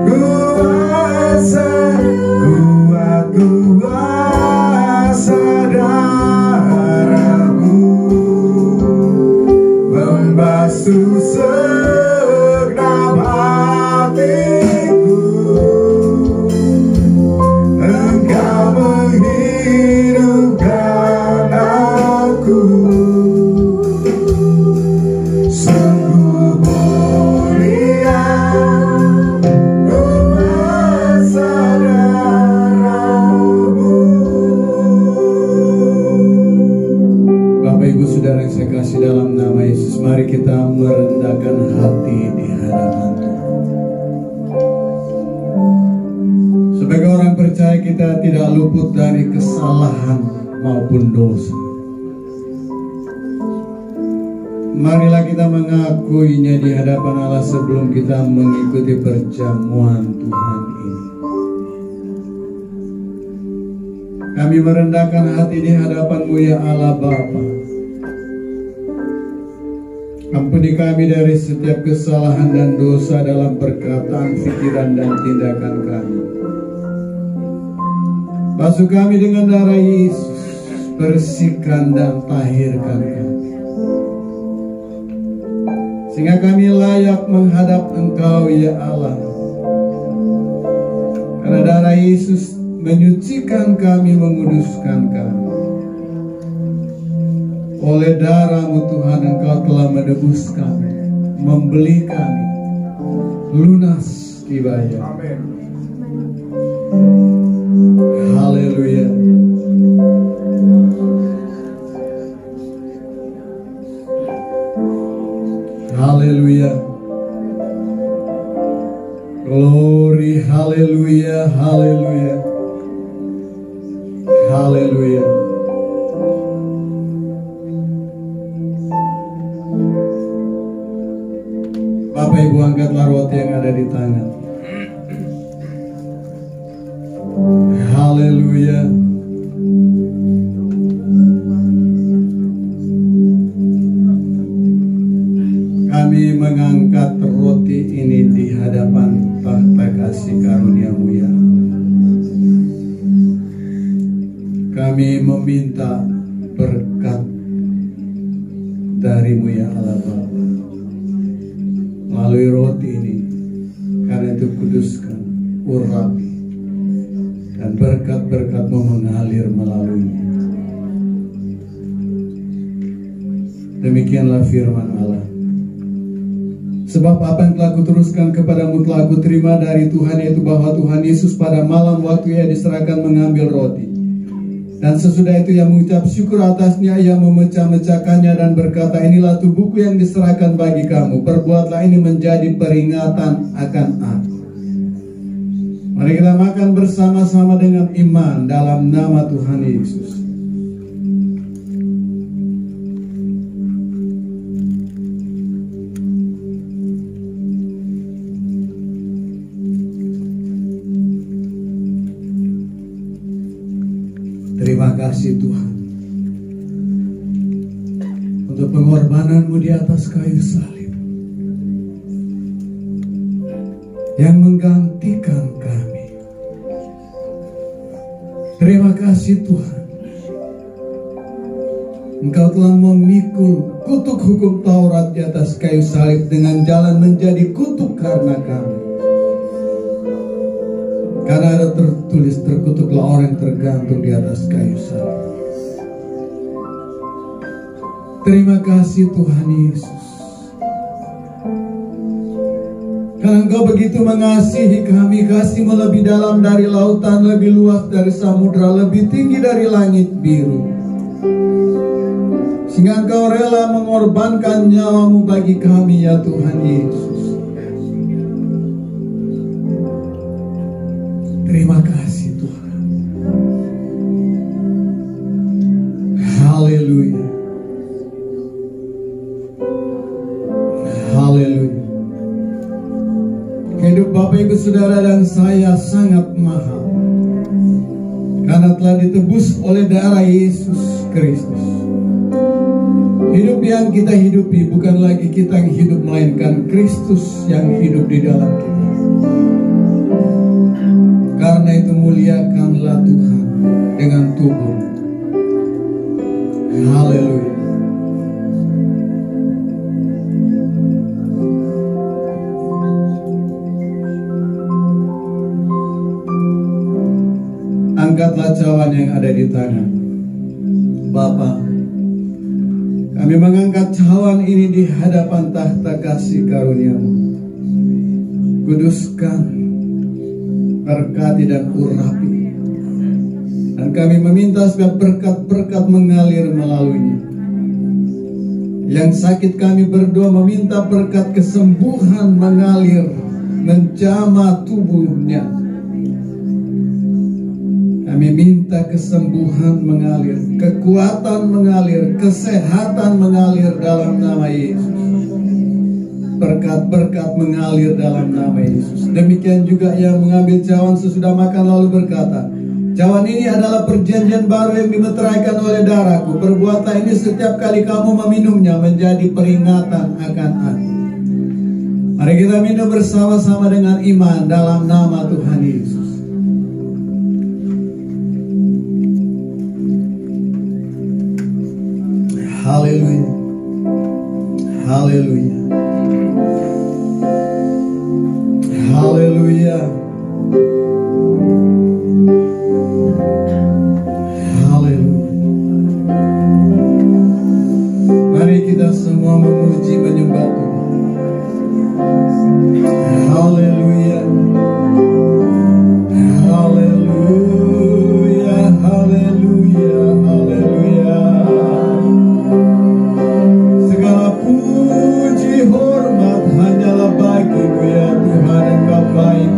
kuasa, kuat kuasa darah-Mu membasuh segenap hatiku. Engkau menghidupkan aku. Sungguh mulia kuasa darah-Mu. Bapak Ibu Saudara yang saya kasih dalam nama Yesus, mari kita merendahkan hati di hadapan Tuhan. Sebagai orang percaya, kita tidak luput dari kesalahan maupun dosa. Marilah kita mengakuinya di hadapan Allah sebelum kita mengikuti perjamuan Tuhan ini. Kami merendahkan hati di hadapan-Mu ya Allah Bapa. Ampuni kami dari setiap kesalahan dan dosa dalam perkataan, pikiran, dan tindakan kami. Basuh kami dengan darah Yesus, bersihkan dan tahirkan kami, sehingga kami layak menghadap Engkau ya Allah. Karena darah Yesus menyucikan kami, menguduskan kami. Oleh darah-Mu Tuhan, Engkau telah menebus kami, membeli kami, lunas dibayar. Amin. Haleluya. Haleluya. Glory, haleluya, haleluya. Haleluya. Bapak Ibu, angkatlah roti yang ada di tangan. Haleluya. Kami mengangkat roti ini di hadapan tahta kasih karunia-Mu ya. Kami meminta berkat dari-Mu ya Allah Bapa. Melalui roti ini, karena itu kuduskan, urapi, dan berkat-berkat-Mu mengalir melaluinya. Demikianlah firman Allah. Sebab apa yang telah kuteruskan kepadamu telah kuterima dari Tuhan, yaitu bahwa Tuhan Yesus pada malam waktu ia diserahkan mengambil roti. Dan sesudah itu ia mengucap syukur atasnya, ia memecah-mecahkannya dan berkata, inilah tubuhku yang diserahkan bagi kamu. Perbuatlah ini menjadi peringatan akan aku. Mari kita makan bersama-sama dengan iman dalam nama Tuhan Yesus. Terima kasih Tuhan untuk pengorbananmu di atas kayu salib yang menggantikan kami. Terima kasih Tuhan, Engkau telah memikul kutuk hukum Taurat di atas kayu salib dengan jalan menjadi kutuk karena kami. Karena ada tertulis, terkutuklah orang yang tergantung di atas kayu salib. Terima kasih Tuhan Yesus, karena Engkau begitu mengasihi kami. Kasih-Mu lebih dalam dari lautan, lebih luas dari samudra, lebih tinggi dari langit biru, sehingga Engkau rela mengorbankan nyawa-Mu bagi kami ya Tuhan Yesus. Terima kasih Tuhan. Haleluya. Haleluya. Hidup Bapak Ibu Saudara dan saya sangat mahal, karena telah ditebus oleh darah Yesus Kristus. Hidup yang kita hidupi bukan lagi kita yang hidup, melainkan Kristus yang hidup di dalam kita. Karena itu muliakanlah Tuhan dengan tubuh. Haleluya. Angkatlah cawan yang ada di tangan Bapa. Kami mengangkat cawan ini di hadapan tahta kasih karunia-Mu. Kuduskan, berkati dan urapi, dan kami meminta supaya berkat-berkat mengalir melaluinya. Yang sakit kami berdoa meminta berkat kesembuhan mengalir menjamah tubuhnya. Kami minta kesembuhan mengalir, kekuatan mengalir, kesehatan mengalir dalam nama Yesus. Berkat-berkat mengalir dalam nama Yesus. Demikian juga yang mengambil cawan sesudah makan lalu berkata, cawan ini adalah perjanjian baru yang dimeteraikan oleh darahku. Perbuatlah ini setiap kali kamu meminumnya menjadi peringatan akan aku. Mari kita minum bersama-sama dengan iman dalam nama Tuhan Yesus. Haleluya. Haleluya. Haleluya. Haleluya. Mari kita semua memuji menyembah Tuhan. Haleluya. Haleluya. Haleluya. Haleluya. Segala puji hormat hanyalah bagi-Mu ya Tuhan, Engkau baik.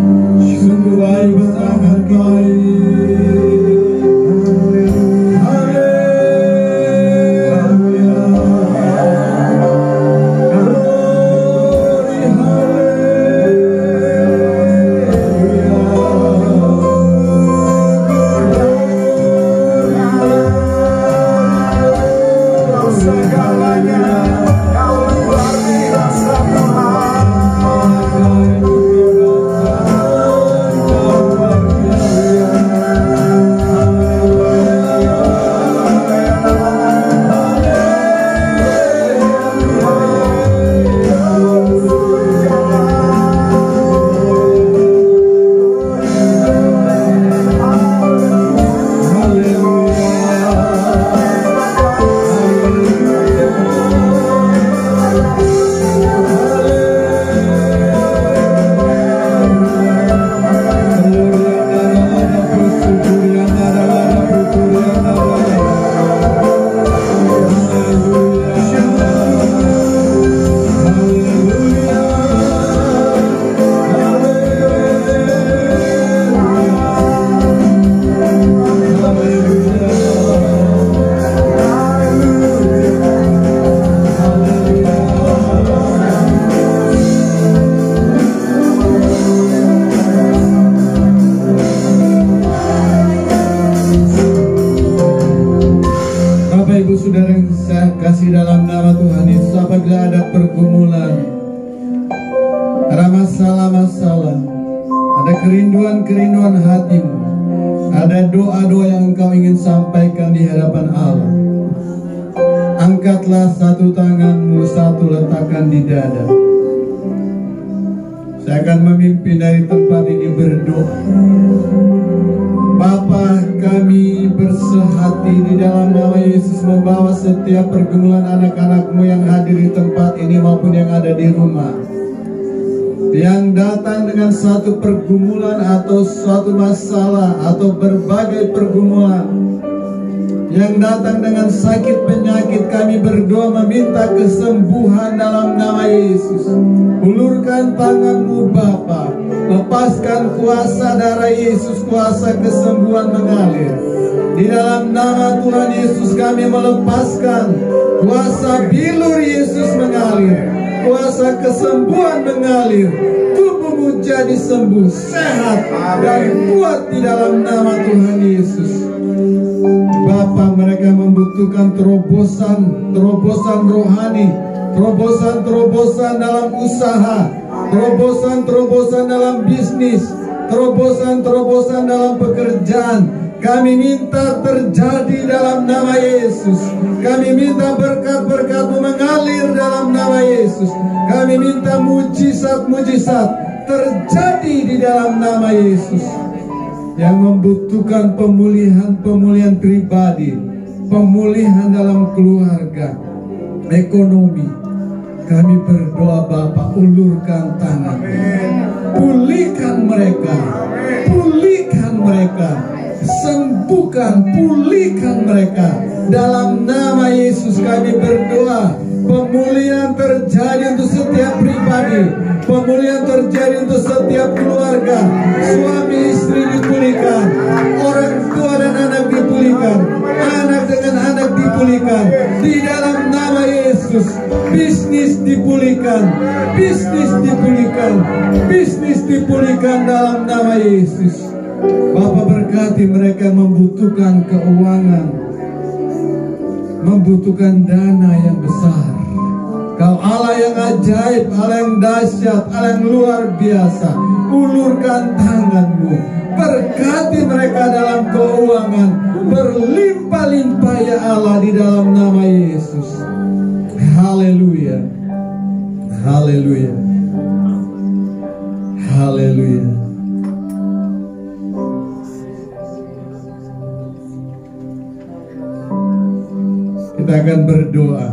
yang Engkau ingin sampaikan di hadapan Allah. Angkatlah satu tanganmu, satu letakkan di dada. Saya akan memimpin dari tempat ini berdoa. Bapa, kami bersehati di dalam nama Yesus membawa setiap pergumulan anak-anak-Mu yang hadir di tempat ini maupun yang ada di rumah, yang datang dengan satu pergumulan atau suatu masalah atau berbagai pergumulan, yang datang dengan sakit penyakit, kami berdoa meminta kesembuhan dalam nama Yesus. Ulurkan tangan-Mu Bapa, lepaskan kuasa darah Yesus, kuasa kesembuhan mengalir. Di dalam nama Tuhan Yesus kami melepaskan kuasa bilur Yesus mengalir, kuasa kesembuhan mengalir. Tubuhmu jadi sembuh, sehat dan kuat di dalam nama Tuhan Yesus. Bapa, mereka membutuhkan terobosan rohani, terobosan dalam usaha, terobosan dalam bisnis, terobosan dalam pekerjaan. Kami minta terjadi dalam nama Yesus. Kami minta berkat-berkat-Mu mengalir dalam nama Yesus. Kami minta mujizat-mujizat terjadi di dalam nama Yesus. Yang membutuhkan pemulihan pribadi, pemulihan dalam keluarga, ekonomi, kami berdoa Bapa, ulurkan tangan, pulihkan mereka, sembuhkan, pulihkan mereka. Dalam nama Yesus kami berdoa, pemulihan terjadi untuk setiap pribadi, pemulihan terjadi untuk setiap keluarga. Suami istri dipulihkan, orang tua dan anak dipulihkan, anak dengan anak dipulihkan di dalam nama Yesus. Bisnis dipulihkan, bisnis dipulihkan dalam nama Yesus. Bapa, berkati mereka yang membutuhkan keuangan, membutuhkan dana yang besar. Kau Allah yang ajaib, Allah yang dahsyat, Allah yang luar biasa. Ulurkan tangan-Mu, berkati mereka dalam keuangan, berlimpah-limpah ya Allah di dalam nama Yesus. Haleluya, haleluya, haleluya. Kita akan berdoa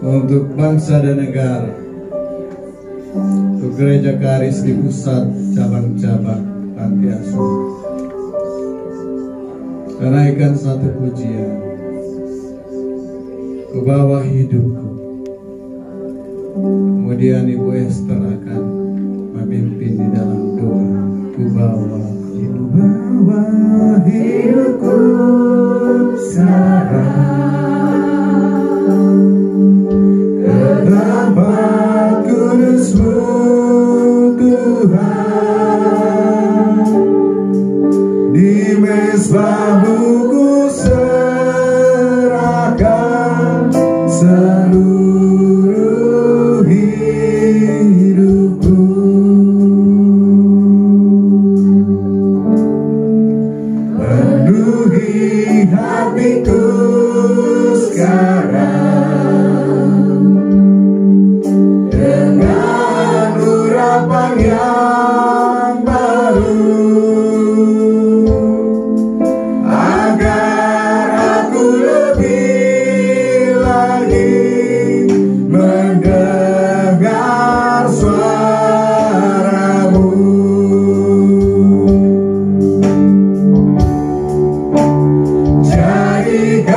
untuk bangsa dan negara, untuk gereja Karis di pusat, cabang-cabang, panti asuhan. Naikkan satu pujian, ku bawa hidupku. Kemudian Ibu Esther akan memimpin di dalam doa. Ku bawa hidupku sekarang ke tempat kudus-Mu Tuhan, di mezbah-Mu ku serahkan seluruh hidupku. Penuhi hatiku sekarang dengan urapan yang baru, agar aku lebih lagi mendengar suara-Mu. Jadikan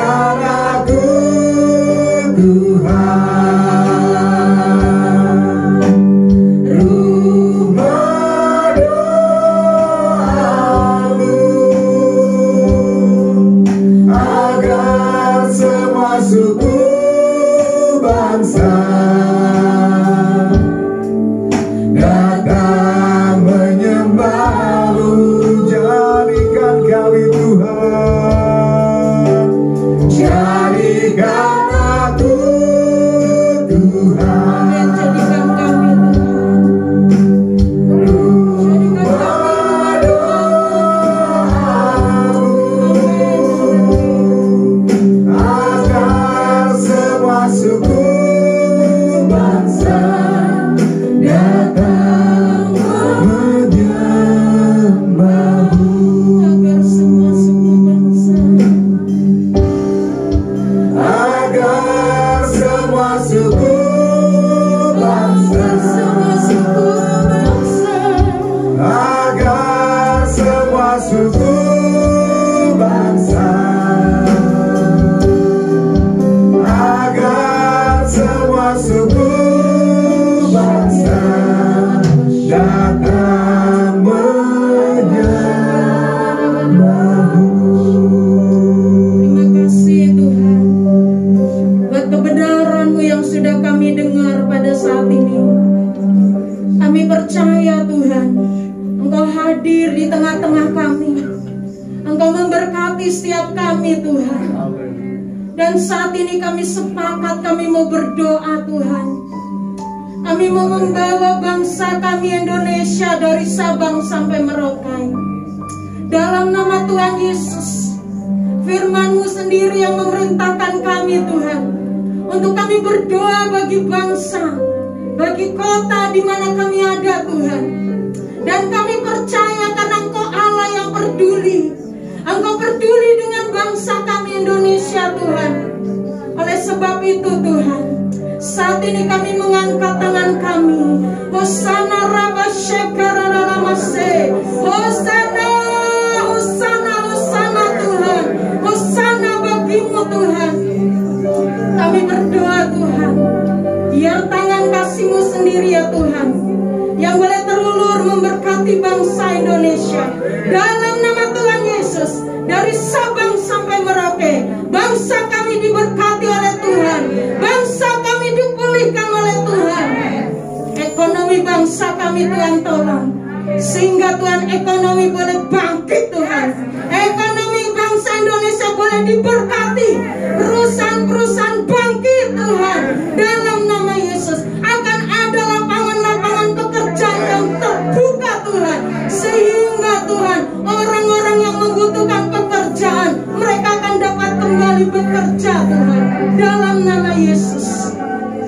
memberkati setiap kami Tuhan. Dan saat ini kami sepakat, kami mau berdoa Tuhan. Kami mau membawa bangsa kami Indonesia dari Sabang sampai Merauke. Dalam nama Tuhan Yesus, firman-Mu sendiri yang memerintahkan kami Tuhan, untuk kami berdoa bagi bangsa, bagi kota di mana kami ada Tuhan. Dan kami percaya karena Engkau Allah yang peduli. Engkau peduli dengan bangsa kami Indonesia Tuhan. Oleh sebab itu Tuhan, saat ini kami mengangkat tangan kami. Hosana Rabba Shekaralamase. Hosana, Hosana, Hosana Tuhan. Hosana bagimu Tuhan. Kami berdoa Tuhan, biar tangan kasih-Mu sendiri ya Tuhan, yang boleh terulur memberkati bangsa Indonesia. Dalam nama Tuhan Yesus, dari Sabang sampai Merauke, bangsa kami diberkati oleh Tuhan. Bangsa kami dipulihkan oleh Tuhan. Ekonomi bangsa kami Tuhan tolong, sehingga Tuhan ekonomi boleh bangkit Tuhan. Ekonomi bangsa Indonesia boleh diberkati. Perusahaan-perusahaan bangkit Tuhan. Dalam nama Yesus akan ada lapangan-lapangan pekerjaan yang terbuka Tuhan, sehingga Tuhan orang-orang yang membutuhkan pekerjaan, mereka akan dapat kembali bekerja Tuhan. Dalam nama Yesus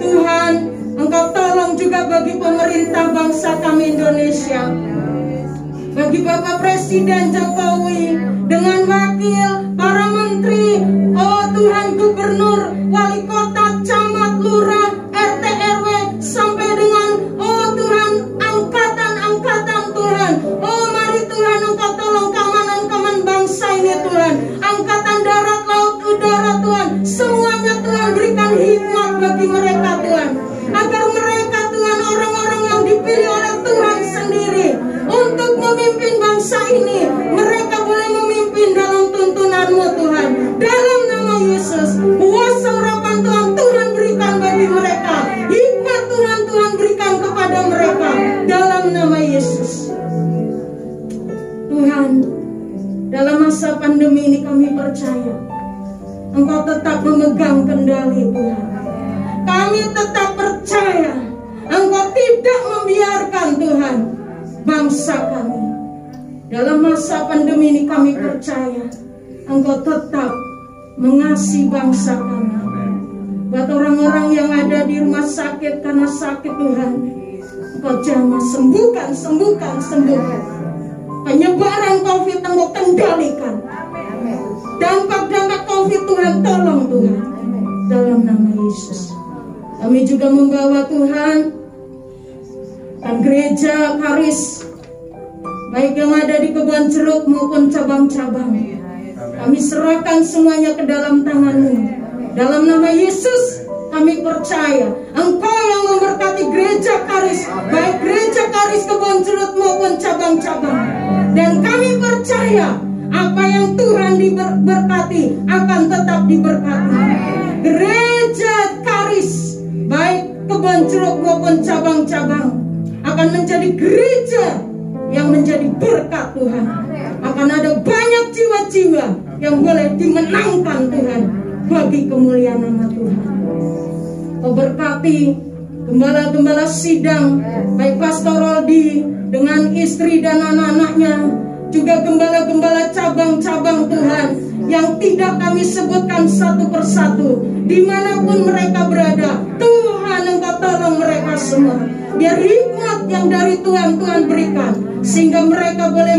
Tuhan, Engkau tolong juga bagi pemerintah bangsa kami Indonesia, bagi Bapak Presiden Jokowi dengan wakil, para menteri, oh Tuhan, gubernur, wali kota, camat, lurah, RT, RW, sampai dengan oh Tuhan, angkatan-angkatan Tuhan. Oh mari Tuhan, Engkau tolong keamanan bangsa ini Tuhan. Angkatan darat, laut, udara Tuhan, semuanya Tuhan berikan hikmat bagi mereka Tuhan, agar mereka Tuhan orang-orang yang dipilih oleh Tuhan sendiri untuk memimpin bangsa ini, mereka boleh memimpin dalam tuntunan-Mu Tuhan. Dalam nama Yesus, kuasa urapan Tuhan, Tuhan berikan bagi mereka. Hikmat Tuhan, Tuhan berikan kepada mereka. Dalam nama Yesus Tuhan, dalam masa pandemi ini kami percaya Engkau tetap memegang kendali Tuhan. Kami tetap percaya Engkau tidak membiarkan Tuhan bangsa kami. Dalam masa pandemi ini kami percaya Engkau tetap mengasihi bangsa kami. Buat orang-orang yang ada di rumah sakit karena sakit Tuhan, Engkau jamah sembuhkan. Penyebaran COVID Engkau kendalikan. Dampak-dampak COVID Tuhan tolong Tuhan. Dalam nama Yesus kami juga membawa Tuhan dan gereja Karis, baik yang ada di Kebon Jeruk maupun cabang-cabang, kami serahkan semuanya ke dalam tangan-Mu. Dalam nama Yesus kami percaya Engkau yang memberkati gereja Karis, baik gereja Karis Kebon Jeruk maupun cabang-cabang. Dan kami percaya apa yang Tuhan diberkati akan tetap diberkati. Gereja Karis, baik Kebon Jeruk maupun cabang-cabang, akan menjadi gereja yang menjadi berkat Tuhan. Akan ada banyak jiwa-jiwa yang boleh dimenangkan Tuhan bagi kemuliaan nama Tuhan. Kau berkati gembala-gembala sidang, baik Pastor Roldi dengan istri dan anak-anaknya, juga gembala-gembala cabang-cabang Tuhan, yang tidak kami sebutkan satu persatu, dimanapun mereka berada. Tuhan, Engkau tolong mereka semua, biar hikmat yang dari Tuhan berikan, sehingga mereka boleh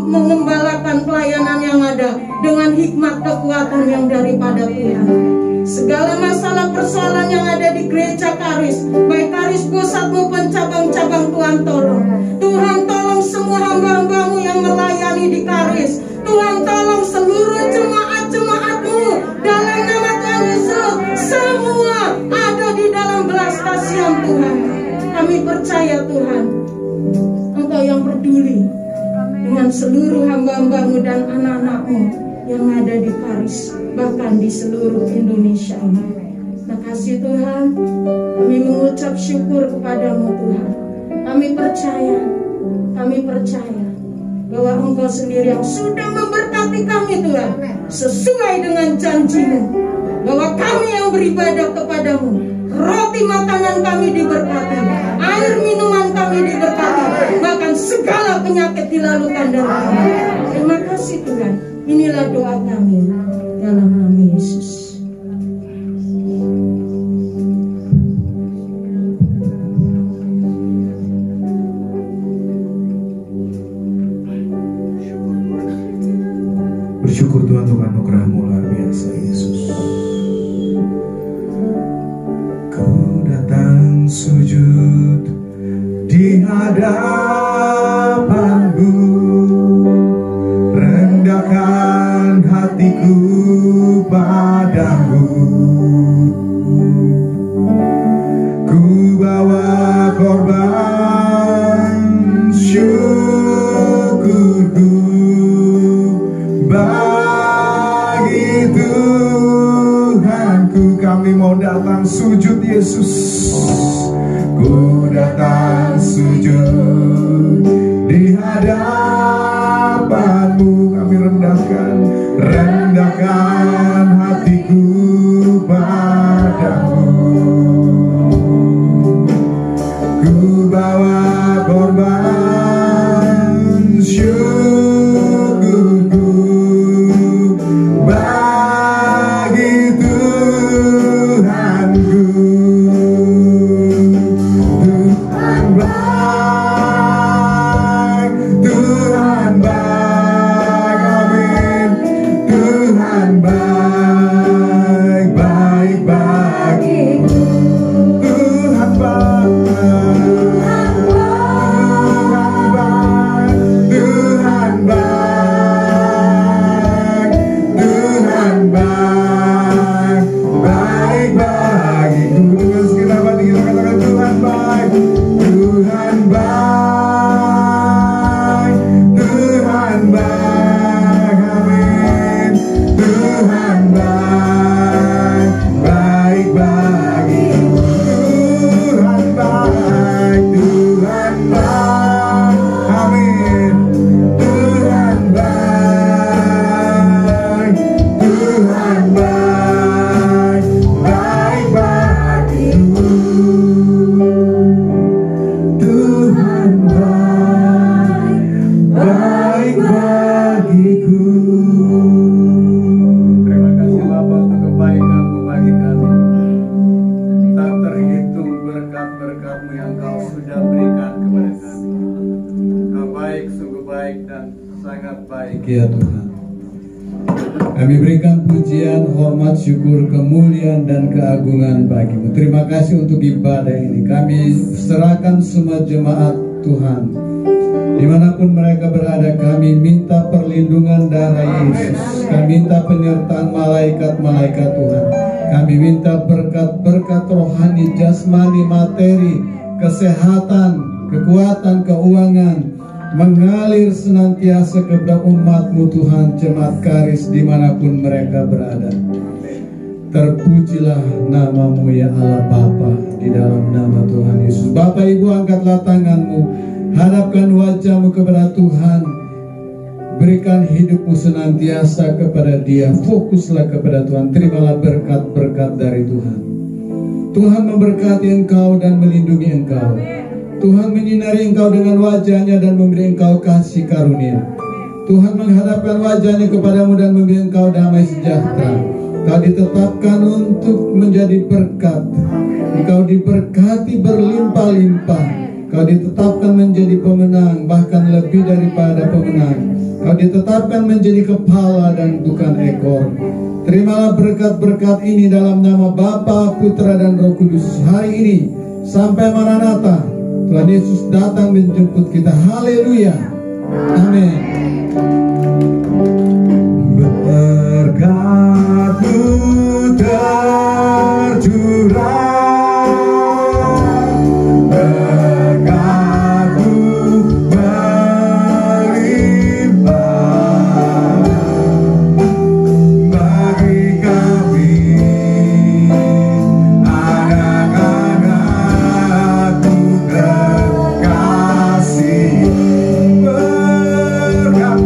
mengembalakan pelayanan yang ada dengan hikmat kekuatan yang daripada Tuhan. Segala masalah persoalan yang ada di gereja Karis, baik Karis pusat maupun cabang-cabang, Tuhan tolong. Tuhan tolong semua hamba-hamba-Mu yang melayani di Karis. Tuhan tolong seluruh jemaat-jemaat-Mu dalam nama Tuhan Yesus. Semua ada di dalam belas kasihan Tuhan. Kami percaya Tuhan, Engkau yang peduli dengan seluruh hamba-hamba-Mu dan anak-anak-Mu yang ada di Karis, bahkan di seluruh Indonesia ini. Terima kasih Tuhan, kami mengucap syukur kepada-Mu Tuhan. Kami percaya bahwa Engkau sendiri yang sudah memberkati hati kami Tuhan, sesuai dengan janji-Mu, bahwa kami yang beribadah kepadamu, roti makanan kami diberkati, air minuman kami diberkati, bahkan segala penyakit dilalukan dari kami. Terima kasih Tuhan. Inilah doa kami dalam nama Yesus. Bersyukur Tuhan untuk anugerah-Mu luar biasa Yesus. Ku datang sujud di hadapan-Mu, rendahkan hatiku padamu. Ku bawa korban syukurku bagi Tuhanku. Kami mau datang sujud Yesus. Ku datang sujud di hadapan-Mu. Kami rendahkan hatiku padamu. Ku bawa korban syukurku bagi Tuhanku. Tuhan baik, Tuhan baik, amin. Tuhan baik, baik bagiku. Tuhan baik, Tuhan baik, Tuhan baik, Tuhan baik, baik bagiku. Terus kita katakan Tuhan baik, Tuhan baik, Tuhan baik, amin. Tuhan baik, baik bagiku. Tuhan baik, Tuhan baik, amin. Tuhan baik, Tuhan baik, baik bagiku. Tuhan baik, baik bagiku. Terima kasih Bapa untuk kebaikan-Mu bagi kami. Tak terhitung berkat-berkat-Mu yang Kau sudah berikan kepada kami. Kau baik, sungguh baik dan sangat baik ya Tuhan. Kami berikan pujian, hormat, syukur, kemuliaan dan keagungan bagi-Mu. Terima kasih untuk ibadah ini. Kami serahkan semua jemaat Tuhan. Dimanapun mereka berada, kami minta perlindungan darah Yesus. Kami minta penyertaan malaikat-malaikat Tuhan. Kami minta berkat-berkat rohani, jasmani, materi, kesehatan, kekuatan, keuangan mengalir senantiasa kepada umat-Mu Tuhan, jemaat Karis dimanapun mereka berada. Terpujilah nama-Mu ya Allah Bapa, di dalam nama Tuhan Yesus. Bapak Ibu, angkatlah tangan-Mu, hadapkan wajah-Mu kepada Tuhan, berikan hidup-Mu senantiasa kepada Dia, fokuslah kepada Tuhan, terimalah berkat-berkat dari Tuhan. Tuhan memberkati engkau dan melindungi engkau. Tuhan menyinari engkau dengan wajah-Nya dan memberi engkau kasih karunia. Tuhan menghadapkan wajah-Nya kepadamu dan memberi engkau damai sejahtera. Kau ditetapkan untuk menjadi berkat. Engkau diberkati berlimpah-limpah. Kau ditetapkan menjadi pemenang, bahkan lebih daripada pemenang. Kau ditetapkan menjadi kepala dan bukan ekor. Terimalah berkat-berkat ini dalam nama Bapa, Putra dan Roh Kudus hari ini sampai Maranatha. Tuhan Yesus datang menjemput kita. Haleluya. Amin. Berkat-Mu tercurah, berkat-Mu melimpah bagi kami, anak-anak-Mu terkasih. Berkat-Mu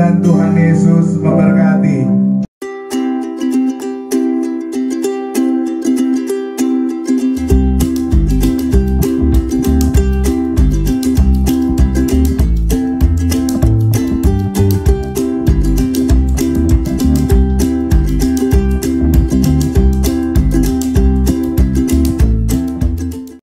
dan Tuhan Yesus memberkati.